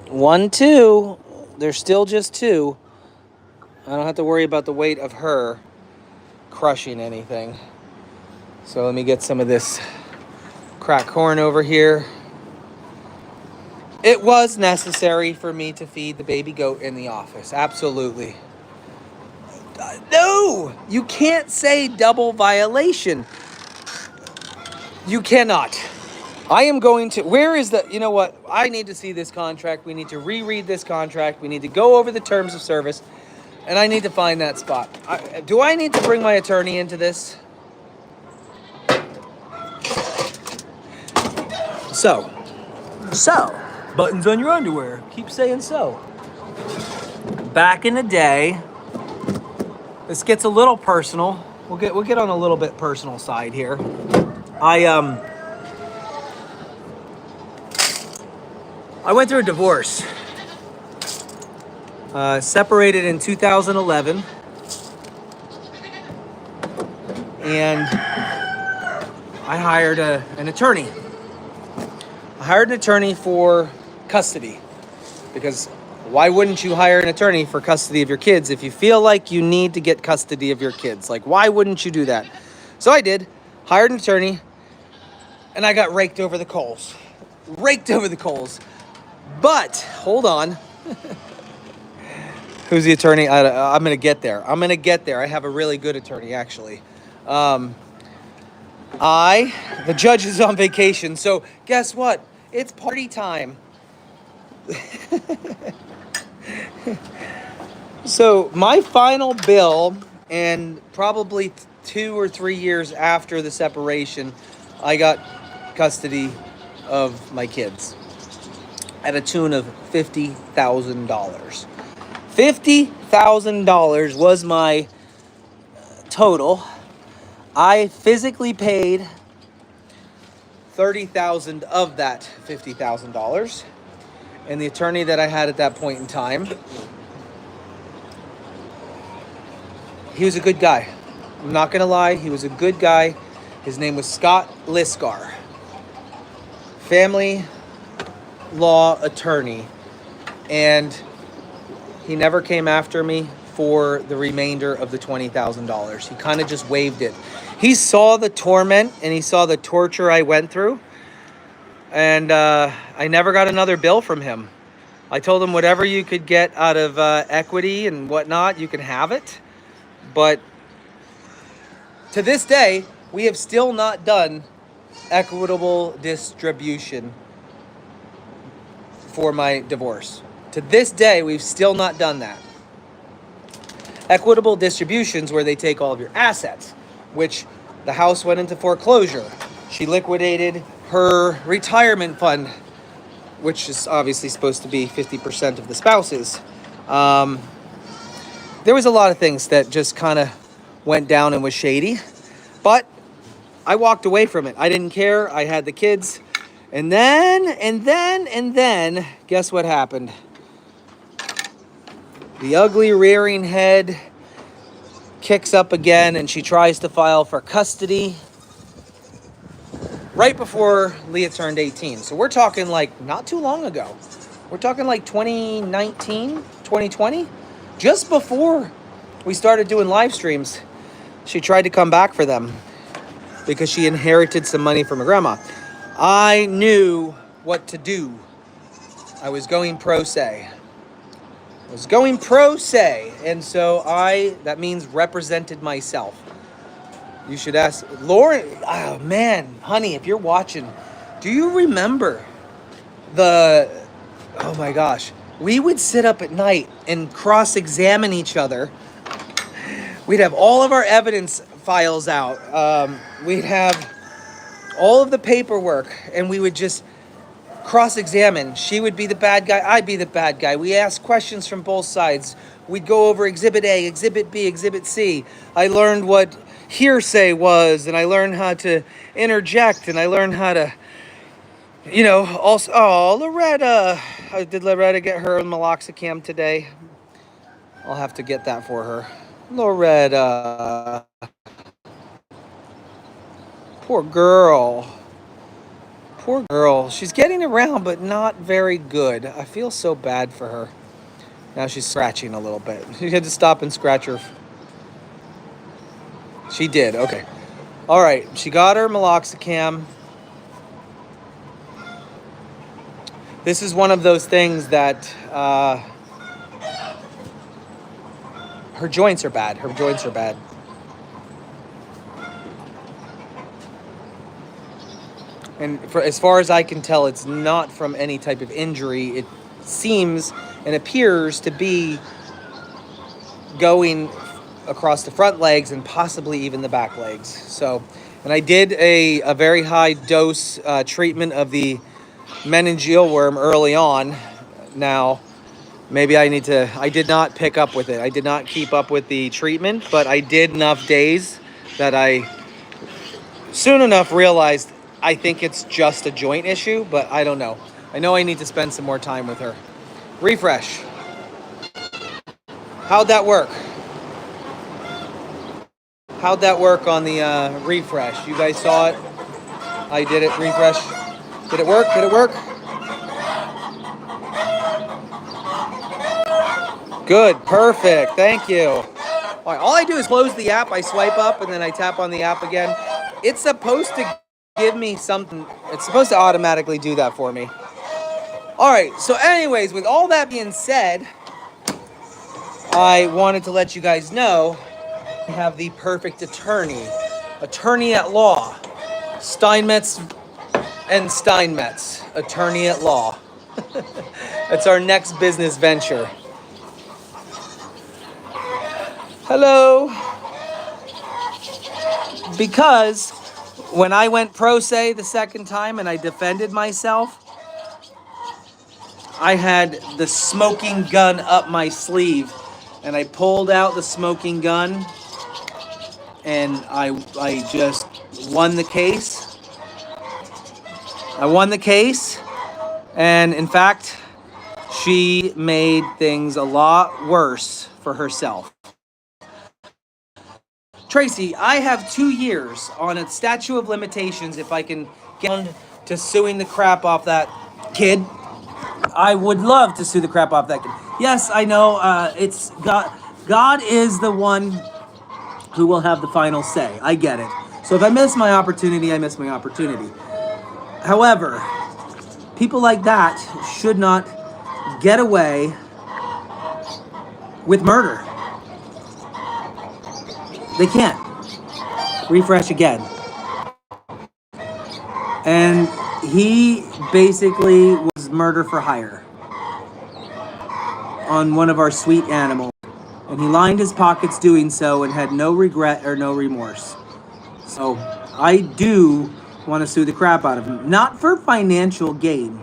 1, 2. There's still just 2. I don't have to worry about the weight of her crushing anything. So let me get some of this cracked corn over here. It was necessary for me to feed the baby goat in the office. Absolutely. No! You can't say double violation. You cannot. I am going to... Where is the... You know what? I need to see this contract. We need to reread this contract. We need to go over the terms of service. And I need to find that spot. Do I need to bring my attorney into this? So, buttons on your underwear. Keep saying so. Back in the day, this gets a little personal. We'll get on a little bit personal side here. I went through a divorce. Separated in 2011. And I hired an attorney. I hired an attorney for custody, because why wouldn't you hire an attorney for custody of your kids if you feel like you need to get custody of your kids? Like, why wouldn't you do that? So I did, hired an attorney, and I got raked over the coals. But, hold on. Who's the attorney? I'm going to get there. I have a really good attorney, actually. The judge is on vacation, so guess what? It's party time. So my final bill, and probably 2 or 3 years after the separation, I got custody of my kids at a tune of $50,000. $50,000 was my total. I physically paid $30,000 of that $50,000, and the attorney that I had at that point in time, he was a good guy. I'm not gonna lie, he was a good guy. His name was Scott Liskar. Family law attorney, and he never came after me for the remainder of the $20,000. He kind of just waived it. He saw the torment and he saw the torture I went through, and I never got another bill from him. I told him whatever you could get out of equity and whatnot, you can have it. But to this day, we have still not done equitable distribution for my divorce. To this day, we've still not done that. Equitable distributions where they take all of your assets, which the house went into foreclosure. She liquidated her retirement fund, which is obviously supposed to be 50% of the spouse's. There was a lot of things that just kind of went down and was shady, but I walked away from it. I didn't care. I had the kids. And then, guess what happened? The ugly rearing head kicks up again, and she tries to file for custody right before Leah turned 18. So we're talking like not too long ago. We're talking like 2019, 2020. Just before we started doing live streams, she tried to come back for them because she inherited some money from her grandma. I knew what to do. I was going pro se. And so that means represented myself. You should ask Lauren. Oh man, honey, if you're watching, do you remember oh my gosh, we would sit up at night and cross-examine each other. We'd have all of our evidence files out. We'd have all of the paperwork, and we would just cross-examine. She would be the bad guy, I'd be the bad guy. We asked questions from both sides. We'd go over Exhibit A, Exhibit B, Exhibit C. I learned what hearsay was, and I learned how to interject, and I learned how to, also, Loretta. Did Loretta get her meloxicam today? I'll have to get that for her. Loretta. Poor girl. She's getting around, but not very good. I feel so bad for her. Now she's scratching a little bit. She had to stop and scratch her. She did, okay. All right, she got her meloxicam. This is one of those things that her joints are bad. And as far as I can tell, it's not from any type of injury. It seems and appears to be going across the front legs and possibly even the back legs. So, and I did a very high dose treatment of the meningeal worm early on. Now, maybe I did not pick up with it. I did not keep up with the treatment, but I did enough days that I soon enough realized I think it's just a joint issue, but I don't know. I know I need to spend some more time with her. Refresh. How'd that work? How'd that work on the refresh? You guys saw it? I did it. Refresh. Did it work? Good. Perfect. Thank you. All right. All I do is close the app. I swipe up and then I tap on the app again. It's supposed to give me something. It's supposed to automatically do that for me. All right. So anyways, with all that being said, I wanted to let you guys know I have the perfect attorney at law, Steinmetz and Steinmetz, attorney at law. That's our next business venture. Hello. Because when I went pro se the second time and I defended myself, I had the smoking gun up my sleeve, and I pulled out the smoking gun, and I just won the case. And in fact, she made things a lot worse for herself. Tracy, I have 2 years on a statute of limitations if I can get on to suing the crap off that kid. I would love to sue the crap off that kid. Yes, I know. It's God. God is the one who will have the final say. I get it. So if I miss my opportunity, I miss my opportunity. However, people like that should not get away with murder. They can't. Refresh again. And he basically was murder for hire on one of our sweet animals. And he lined his pockets doing so and had no regret or no remorse. So I do want to sue the crap out of him. Not for financial gain.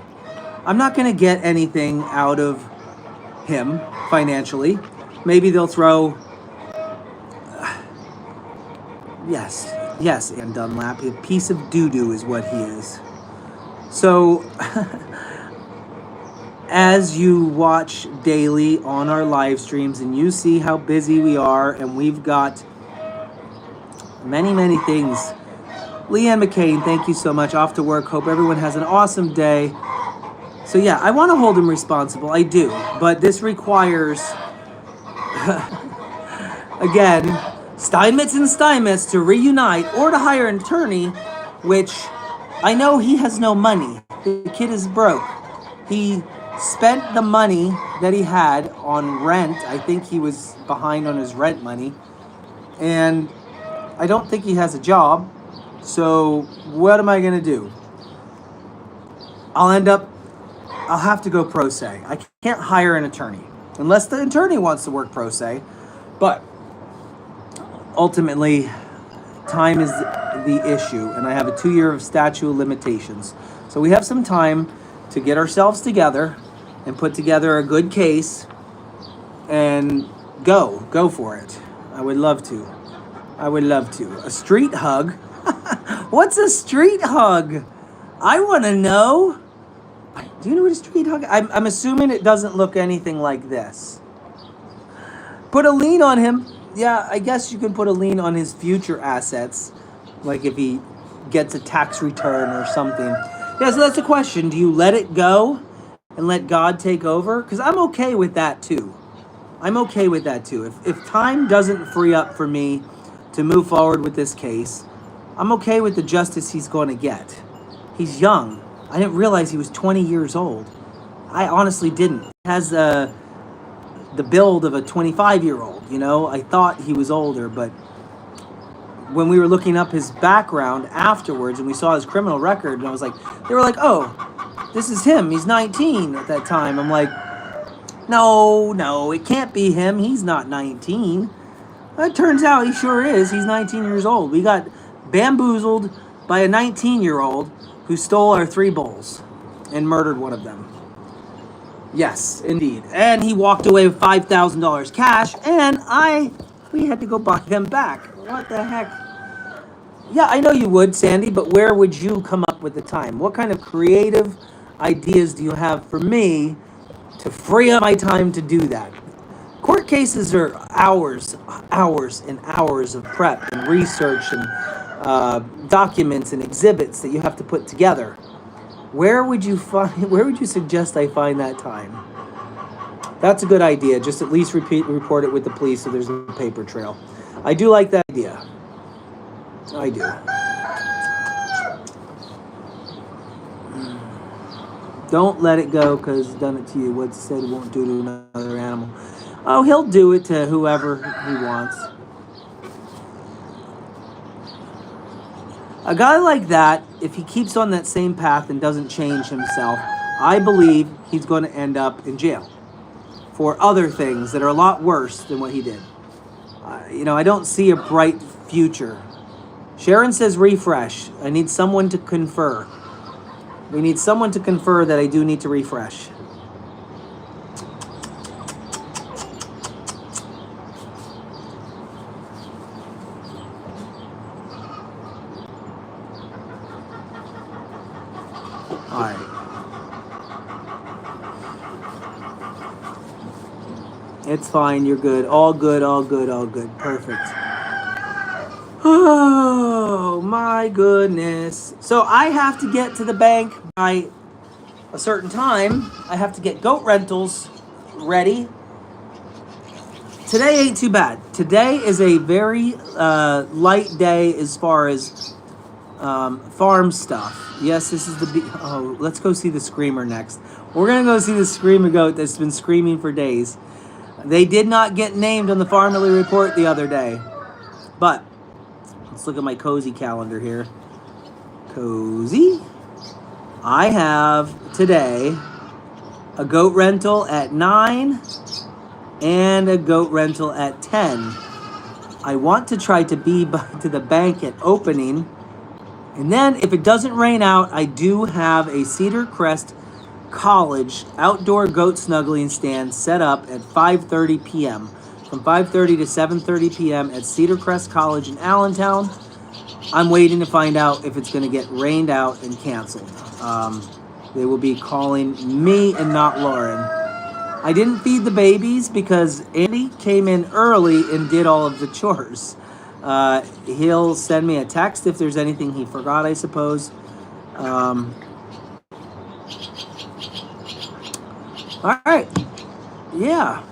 I'm not going to get anything out of him financially. Maybe they'll throw... Yes, Ann Dunlap. A piece of doo-doo is what he is. So, as you watch daily on our live streams and you see how busy we are and we've got many things. Leanne McCain, thank you so much. Off to work. Hope everyone has an awesome day. So yeah, I want to hold him responsible. I do. But this requires, again, Steinmetz and Steinmetz to reunite or to hire an attorney, which I know he has no money. The kid is broke. He spent the money that he had on rent. I think he was behind on his rent money. And I don't think he has a job. So what am I going to do? I'll have to go pro se. I can't hire an attorney unless the attorney wants to work pro se. But ultimately, time is the issue. And I have a 2-year statute of limitations. So we have some time to get ourselves together and put together a good case and go for it. I would love to. A street hug? What's a street hug? I want to know. Do you know what a street hug? I'm assuming it doesn't look anything like this. Put a lien on him. Yeah, I guess you can put a lien on his future assets, like if he gets a tax return or something. Yeah, so that's the question. Do you let it go and let God take over? Because I'm okay with that too. If time doesn't free up for me to move forward with this case, I'm okay with the justice he's going to get. He's young. I didn't realize he was 20 years old. I honestly didn't. He has the build of a 25-year-old, you know? I thought he was older, but when we were looking up his background afterwards and we saw his criminal record, and I was like, they were like, oh, this is him. He's 19 at that time. I'm like, no, it can't be him. He's not 19. It turns out he sure is. He's 19 years old. We got bamboozled by a 19-year-old who stole our 3 bulls and murdered one of them. Yes, indeed. And he walked away with $5,000 cash, and we had to go buy them back. What the heck? Yeah, I know you would, Sandy, but where would you come up with the time? What kind of creative ideas do you have for me to free up my time to do that? Court cases are hours and hours of prep and research and documents and exhibits that you have to put together. Where would you suggest I find that time? That's a good idea. Just at least report it with the police so there's a paper trail. I do like that idea. I do. Don't let it go because it's done it to you. What's said won't do to another animal. Oh, he'll do it to whoever he wants. A guy like that, if he keeps on that same path and doesn't change himself, I believe he's going to end up in jail for other things that are a lot worse than what he did. I don't see a bright future. Sharon says refresh. I need someone to confer. We need someone to confer that I do need to refresh. All right. It's fine. You're good. All good. Perfect. Oh, my goodness. So I have to get to the bank by, a certain time, I have to get goat rentals ready. Today ain't too bad. Today is a very light day as far as farm stuff. Yes, this is the oh, let's go see the screamer next. We're gonna go see the screamer goat that's been screaming for days. They did not get named on the Farm Daily Report the other day, but let's look at my cozy calendar here. Cozy. I have today a goat rental at 9 and a goat rental at 10. I want to try to be to the bank at opening. And then if it doesn't rain out, I do have a Cedar Crest College outdoor goat snuggling stand set up at 5:30 p.m. From 5:30 to 7:30 p.m. at Cedar Crest College in Allentown. I'm waiting to find out if it's going to get rained out and canceled. They will be calling me and not Lauren. I didn't feed the babies because Andy came in early and did all of the chores. He'll send me a text if there's anything he forgot, I suppose. All right. Yeah.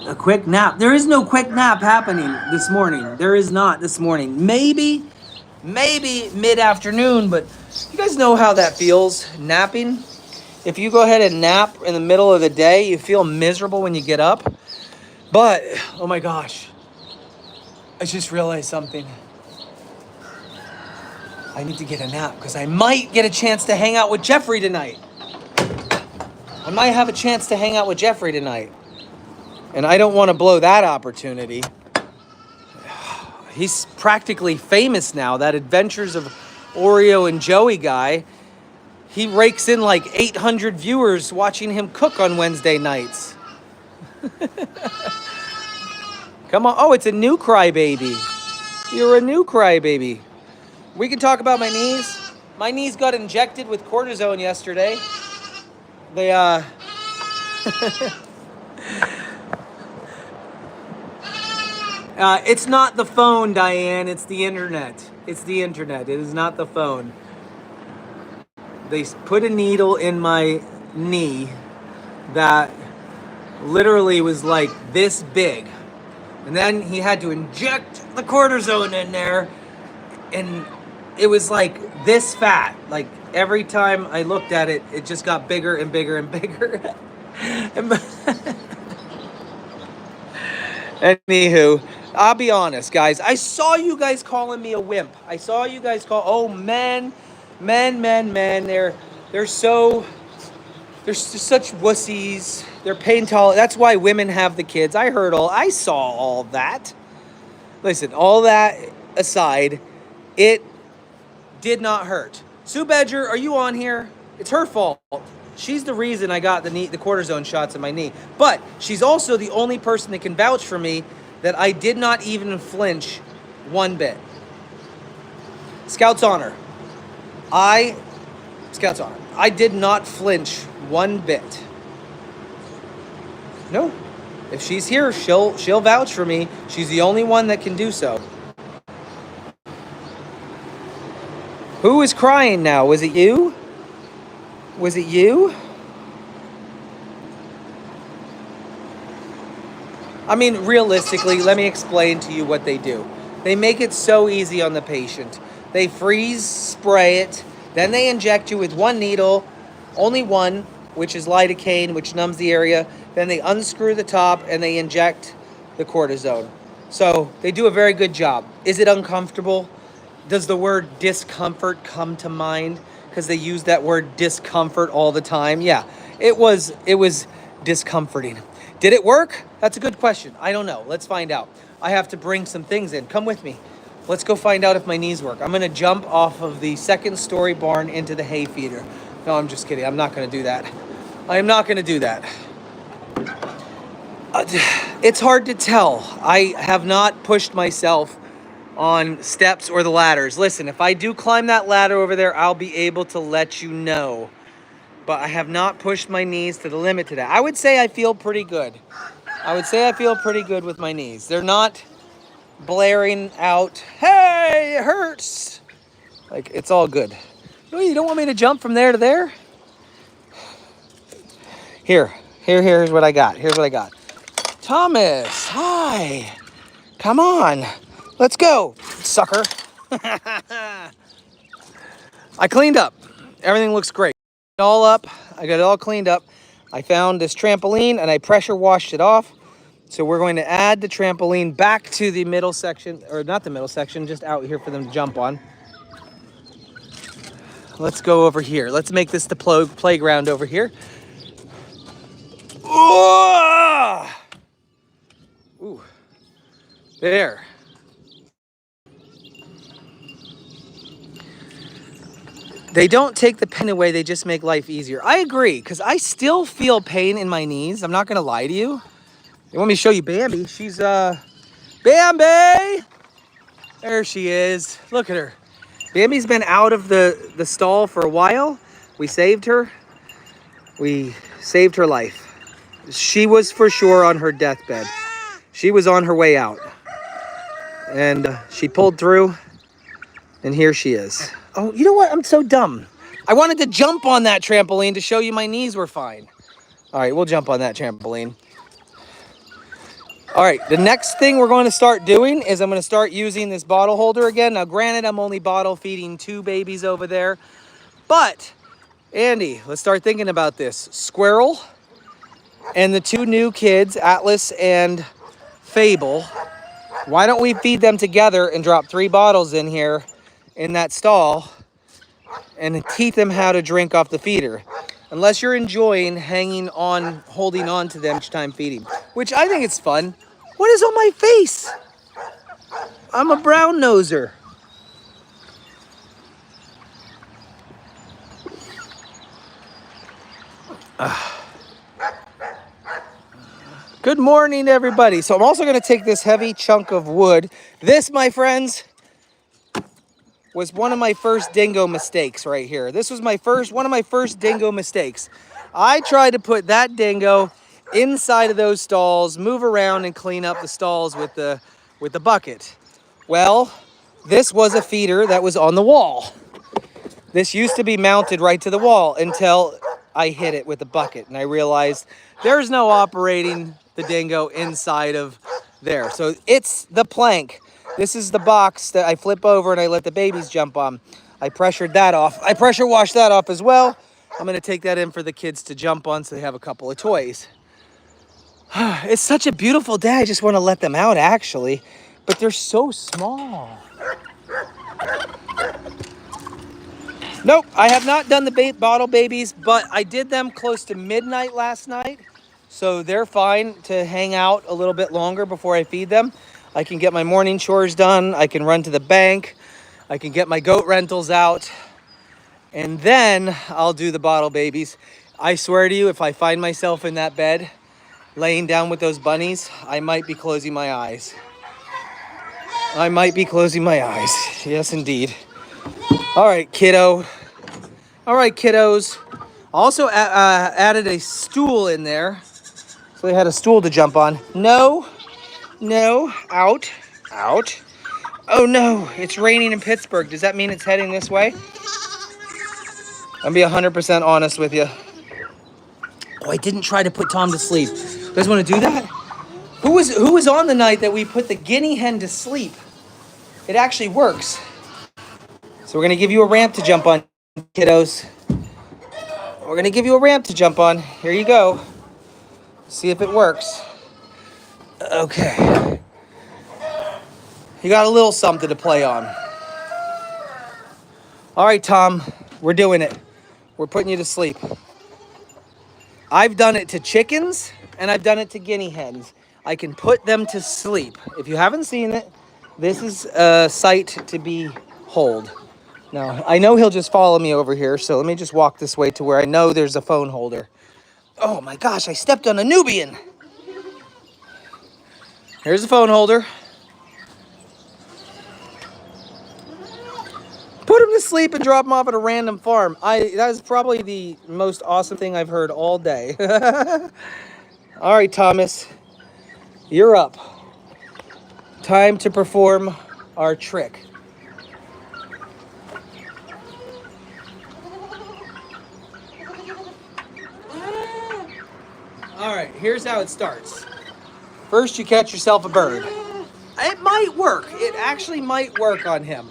A quick nap. There is no quick nap happening this morning. There is not this morning. Maybe mid-afternoon, but you guys know how that feels, napping. If you go ahead and nap in the middle of the day, you feel miserable when you get up. But, oh my gosh, I just realized something. I need to get a nap because I might get a chance to hang out with Jeffrey tonight. I might have a chance to hang out with Jeffrey tonight. And I don't want to blow that opportunity. He's practically famous now. That Adventures of Oreo and Joey guy, he rakes in like 800 viewers watching him cook on Wednesday nights. Come on. Oh, it's a new crybaby. You're a new crybaby. We can talk about my knees. My knees got injected with cortisone yesterday. They, it's not the phone, Diane. It's the internet. It's the internet. It is not the phone. They put a needle in my knee that literally was like this big. And then he had to inject the cortisone in there. And it was like this fat. Like every time I looked at it, it just got bigger and bigger and bigger. Anywho, I'll be honest, guys. I saw you guys calling me a wimp. I saw you guys call, oh, men. They're such wussies. They're pain tolerant. That's why women have the kids. I saw all that. Listen, all that aside, it did not hurt. Sue Badger, are you on here? It's her fault. She's the reason I got the cortisone shots in my knee. But she's also the only person that can vouch for me that I did not even flinch one bit. Scout's honor. I did not flinch one bit. No. If she's here, she'll vouch for me. She's the only one that can do so. Who is crying now? Was it you? Was it you? I mean, realistically, let me explain to you what they do. They make it so easy on the patient. They freeze spray it, then they inject you with one needle, only one, which is lidocaine, which numbs the area. Then they unscrew the top and they inject the cortisone. So they do a very good job. Is it uncomfortable? Does the word discomfort come to mind? Because they use that word discomfort all the time. Yeah, it was discomforting. Did it work? That's a good question. I don't know. Let's find out. I have to bring some things in. Come with me. Let's go find out if my knees work. I'm going to jump off of the second-story barn into the hay feeder. No, I'm just kidding. I'm not going to do that. I am not going to do that. It's hard to tell. I have not pushed myself on steps or the ladders. Listen, if I do climb that ladder over there, I'll be able to let you know. But I have not pushed my knees to the limit today. I would say I feel pretty good. With my knees. They're not blaring out, hey, it hurts. Like, it's all good. Oh, you don't want me to jump from there to there? Here's what I got. Here's what I got. Thomas, hi. Come on. Let's go, sucker. I cleaned up. Everything looks great. All up. I got it all cleaned up. I found this trampoline and I pressure washed it off. So we're going to add the trampoline back to the middle section, or not the middle section, just out here for them to jump on. Let's go over here. Let's make this the playground over here. Ooh. There. They don't take the pain away, they just make life easier. I agree, because I still feel pain in my knees. I'm not going to lie to you. You want me to show you Bambi? She's, Bambi! There she is. Look at her. Bambi's been out of the stall for a while. We saved her. We saved her life. She was for sure on her deathbed. She was on her way out. And she pulled through, and here she is. Oh, you know what? I'm so dumb. I wanted to jump on that trampoline to show you my knees were fine. All right, we'll jump on that trampoline. All right, the next thing we're going to start doing is I'm going to start using this bottle holder again. Now, granted, I'm only bottle feeding 2 babies over there. But, Andy, let's start thinking about this. Squirrel and the 2 new kids, Atlas and Fable. Why don't we feed them together and drop 3 bottles in here in that stall and teach them how to drink off the feeder? Unless you're enjoying holding on to them each time feeding, which I think it's fun. What is on my face? I'm a brown noser. Good morning, everybody. So I'm also going to take this heavy chunk of wood. This, my friends, was one of my first dingo mistakes right here. This was one of my first dingo mistakes. I tried to put that dingo inside of those stalls, move around and clean up the stalls with the bucket. Well, this was a feeder that was on the wall. This used to be mounted right to the wall until I hit it with the bucket and I realized there's no operating the dingo inside of there. So it's the plank. This is the box that I flip over and I let the babies jump on. I pressured that off. I pressure washed that off as well. I'm going to take that in for the kids to jump on so they have a couple of toys. It's such a beautiful day. I just want to let them out, actually. But they're so small. Nope, I have not done the bottle babies, but I did them close to midnight last night. So they're fine to hang out a little bit longer before I feed them. I can get my morning chores done. I can run to the bank. I can get my goat rentals out. And then I'll do the bottle babies. I swear to you, if I find myself in that bed, laying down with those bunnies, I might be closing my eyes. I might be closing my eyes. Yes, indeed. All right, kiddo. All right, kiddos. Also added a stool in there. So they had a stool to jump on. No, out. Oh no, it's raining in Pittsburgh. Does that mean it's heading this way? I'll be 100% honest with you. Oh, I didn't try to put Tom to sleep. You guys want to do that? Who was on the night that we put the guinea hen to sleep? It actually works. So we're going to give you a ramp to jump on, kiddos. We're going to give you a ramp to jump on. Here you go. See if it works. Okay. You got a little something to play on. All right, Tom, we're doing it. We're putting you to sleep. I've done it to chickens and I've done it to guinea hens. I can put them to sleep. If you haven't seen it, this is a sight to behold. Now, I know he'll just follow me over here, so let me just walk this way to where I know there's a phone holder. Oh my gosh, I stepped on a Nubian. Here's the phone holder. Put him to sleep and drop him off at a random farm. That is probably the most awesome thing I've heard all day. All right, Thomas, you're up. Time to perform our trick. here's how it starts. First, you catch yourself a bird. It might work. It actually might work on him.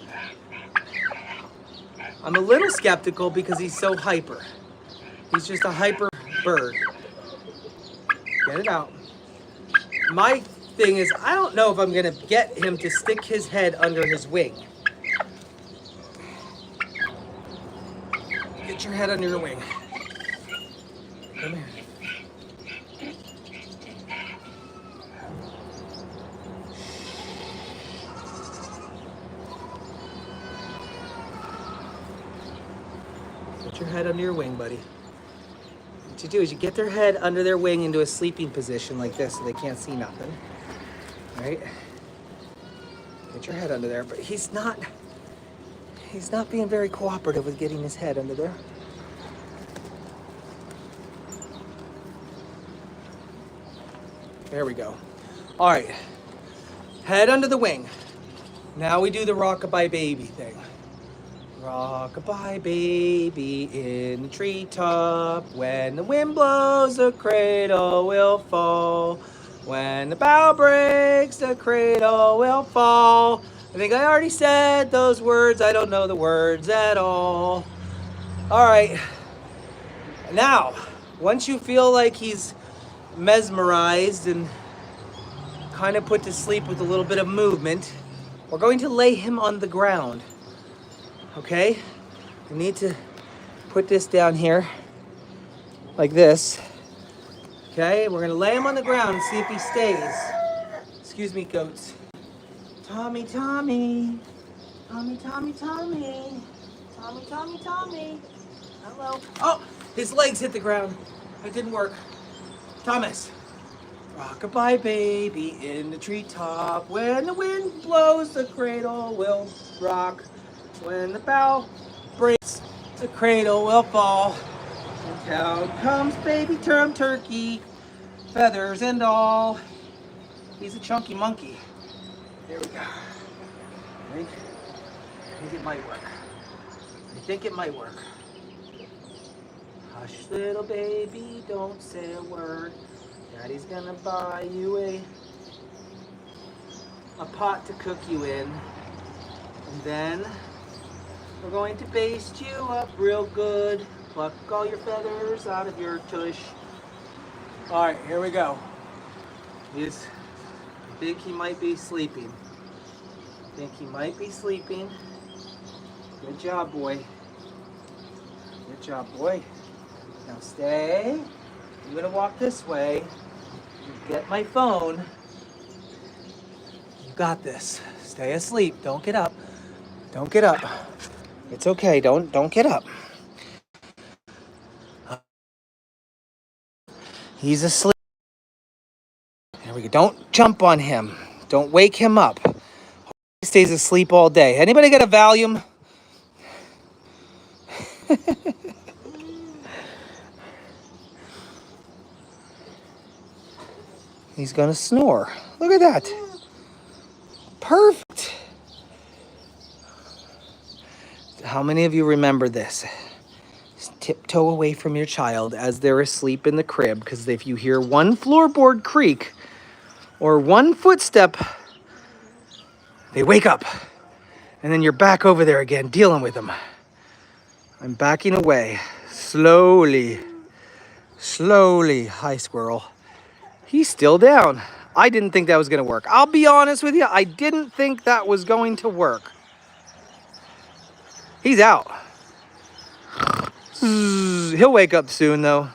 I'm a little skeptical because he's so hyper. He's just a hyper bird. Get it out. My thing is, I don't know if I'm gonna get him to stick his head under his wing. Get your head under your wing. Come here. Put your head under your wing, buddy. What you do is you get their head under their wing into a sleeping position like this so they can't see nothing. Right? Get your head under there, but he's not being very cooperative with getting his head under there. There we go. All right, head under the wing. Now we do the rockabye baby thing. Rockabye baby in the treetop. When the wind blows, the cradle will fall. When the bough breaks, the cradle will fall. I think I already said those words. I don't know the words at all. All right. Now, once you feel like he's mesmerized and kind of put to sleep with a little bit of movement, we're going to lay him on the ground. Okay? We need to put this down here like this. Okay? We're gonna lay him on the ground and see if he stays. Excuse me, goats. Tommy, Tommy. Tommy, Tommy, Tommy. Tommy, Tommy, Tommy. Hello. Oh, his legs hit the ground. It didn't work. Thomas. Rockabye baby in the treetop. When the wind blows, the cradle will rock. When the bough breaks, the cradle will fall. And down comes baby turkey, feathers and all. He's a chunky monkey. There we go. I think it might work. I think it might work. Hush, little baby, don't say a word. Daddy's gonna buy you a pot to cook you in. And then we're going to baste you up real good. Pluck all your feathers out of your tush. All right, here we go. I think he might be sleeping. Good job, boy. Good job, boy. Now stay. I'm gonna walk this way. Get my phone. You got this. Stay asleep. Don't get up. Don't get up. It's okay. Don't get up. He's asleep. There we go. Don't jump on him. Don't wake him up. He stays asleep all day. Anybody got a Valium? He's gonna snore. Look at that. Perfect. How many of you remember this? Just tiptoe away from your child as they're asleep in the crib, because if you hear one floorboard creak or one footstep, they wake up. And then you're back over there again, dealing with them. I'm backing away. Slowly. Hi, squirrel. He's still down. I didn't think that was going to work. I'll be honest with you. I didn't think that was going to work. He's out. He'll wake up soon, though.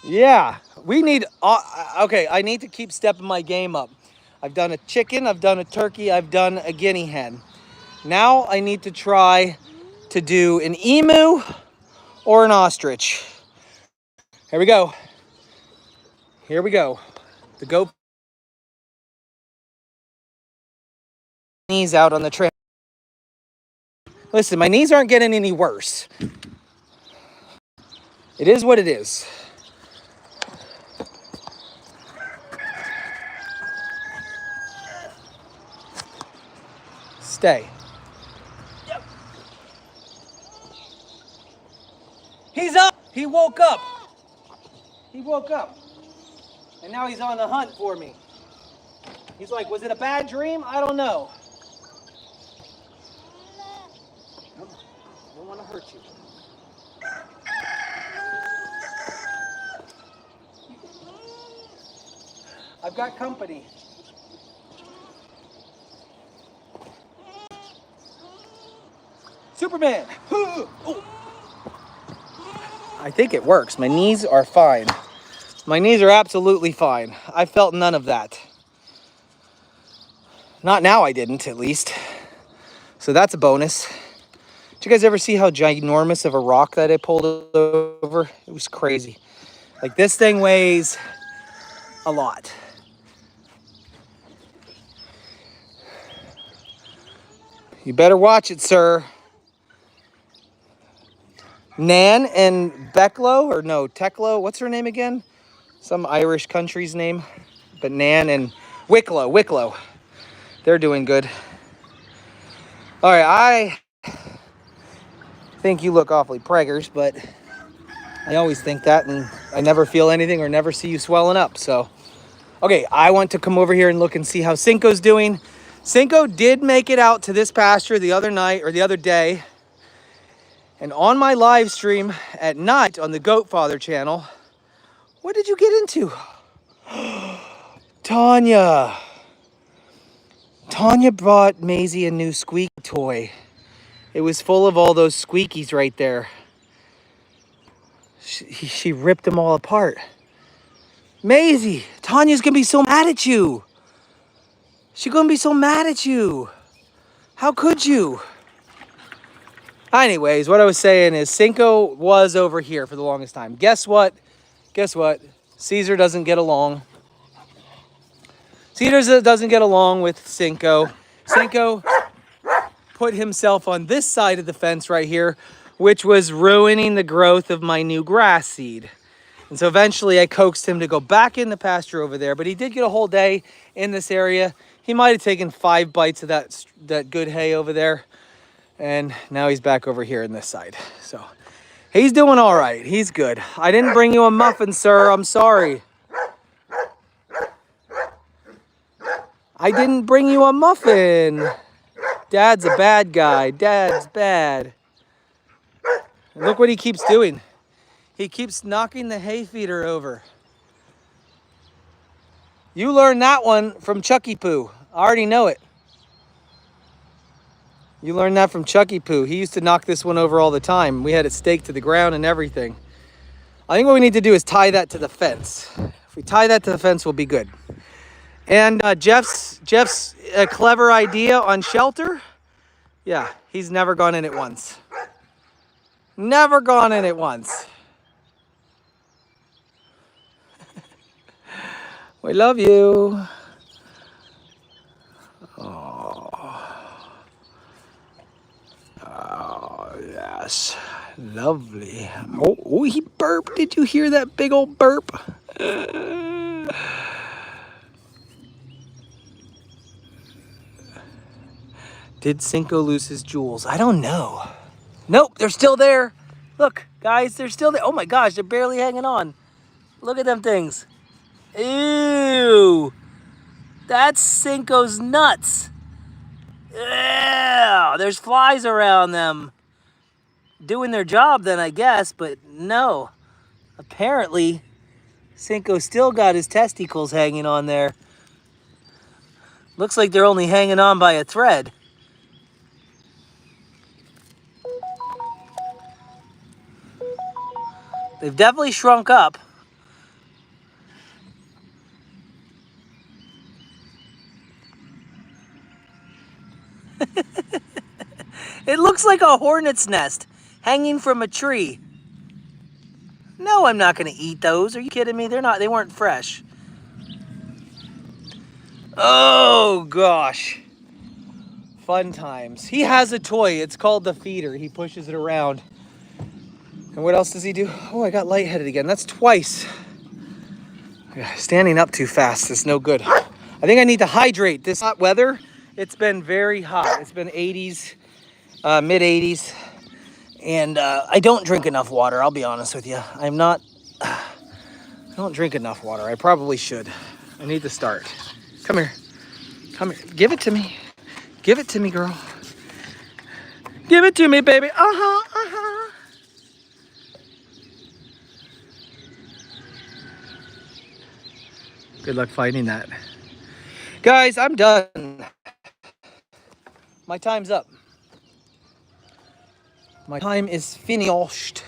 Yeah, we need... okay, I need to keep stepping my game up. I've done a chicken, I've done a turkey, I've done a guinea hen. Now I need to try to do an emu or an ostrich. Here we go. The goat knees out on the trail. Listen, my knees aren't getting any worse. It is what it is. Stay. Yep. He's up. woke up. He woke up. And now he's on the hunt for me. He's like, was it a bad dream? I don't know. Come on. I don't want to hurt you. I've got company. Superman! Oh. I think it works. My knees are fine. My knees are absolutely fine. I felt none of that. Not now, I didn't, at least. So that's a bonus. Did you guys ever see how ginormous of a rock that I pulled over? It was crazy. Like, this thing weighs a lot. You better watch it, sir. Nan and Becklow, or no, Teklo, what's her name again? Some Irish country's name. But Nan and Wicklow. They're doing good. All right, I think you look awfully preggers, but I always think that, and I never feel anything or never see you swelling up, so. Okay, I want to come over here and look and see how Cinco's doing. Cinco did make it out to this pasture the other night, or the other day. And on my live stream at night on the Goat Father channel, what did you get into? Tanya brought Maisie a new squeaky toy. It was full of all those squeakies right there. She ripped them all apart. Maisie, Tanya's gonna be so mad at you. She's gonna be so mad at you. How could you? Anyways, what I was saying is Cinco was over here for the longest time. Guess what? Caesar doesn't get along. Caesar doesn't get along with Cinco. Cinco put himself on this side of the fence right here, which was ruining the growth of my new grass seed. And so eventually I coaxed him to go back in the pasture over there, but he did get a whole day in this area. He might have taken 5 bites of that good hay over there. And now he's back over here in this side. So he's doing all right. He's good. I didn't bring you a muffin, sir. I'm sorry. I didn't bring you a muffin. Dad's a bad guy. Dad's bad. And look what he keeps doing. He keeps knocking the hay feeder over. You learned that one from Chucky Poo. I already know it. You learned that from Chucky Poo. He used to knock this one over all the time. We had it staked to the ground and everything. I think what we need to do is tie that to the fence. If we tie that to the fence, we'll be good. And Jeff's clever idea on shelter. Yeah, he's never gone in it once. Never gone in it once. We love you. Oh, yes. Lovely. Oh, he burped. Did you hear that big old burp? Did Cinco lose his jewels? I don't know. Nope, they're still there. Look, guys, they're still there. Oh my gosh, they're barely hanging on. Look at them things. Ew. That's Cinco's nuts. Ew, there's flies around them. Doing their job then, I guess, but no. Apparently, Cinco still got his testicles hanging on there. Looks like they're only hanging on by a thread. They've definitely shrunk up. It looks like a hornet's nest hanging from a tree. No, I'm not going to eat those. Are you kidding me? They weren't fresh. Oh, gosh. Fun times. He has a toy. It's called the feeder. He pushes it around. And what else does he do? Oh, I got lightheaded again. That's twice. Standing up too fast is no good. I think I need to hydrate. This hot weather, it's been very hot. It's been 80s, mid 80s. And I don't drink enough water, I'll be honest with you. I don't drink enough water. I probably should. I need to start. Come here. Come here. Give it to me. Give it to me, girl. Give it to me, baby. Uh-huh, uh-huh. Good luck finding that. Guys, I'm done. My time's up. My time is finished.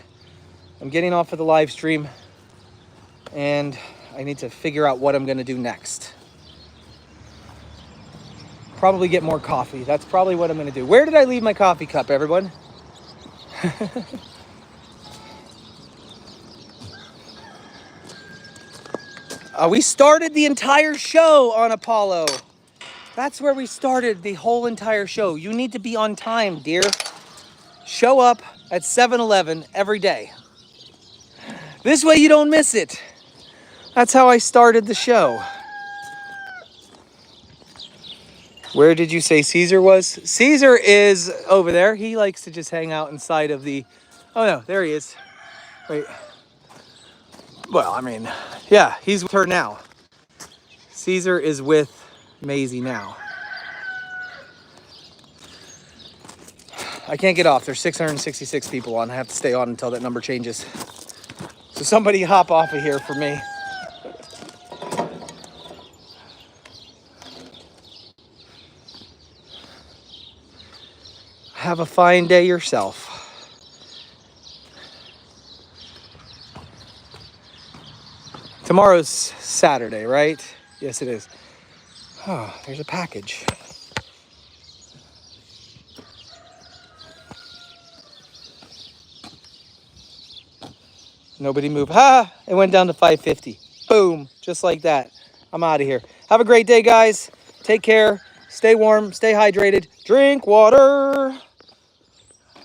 I'm getting off of the live stream, and I need to figure out what I'm gonna do next. Probably get more coffee. That's probably what I'm gonna do. Where did I leave my coffee cup, everyone? We started the entire show on Apollo. That's where we started the whole entire show. You need to be on time, dear. Show up at 7-Eleven every day. This way you don't miss it. That's how I started the show. Where did you say Caesar was? Caesar is over there. He likes to just hang out inside of the... Oh no, there he is. Wait. Well, I mean, yeah, he's with her now. Caesar is with Maisie now. I can't get off. There's 666 people on. I have to stay on until that number changes. So somebody hop off of here for me. Have a fine day yourself. Tomorrow's Saturday, right? Yes, it is. Oh, there's a package. Nobody moved. Ha! It went down to 550. Boom. Just like that. I'm out of here. Have a great day, guys. Take care. Stay warm. Stay hydrated. Drink water.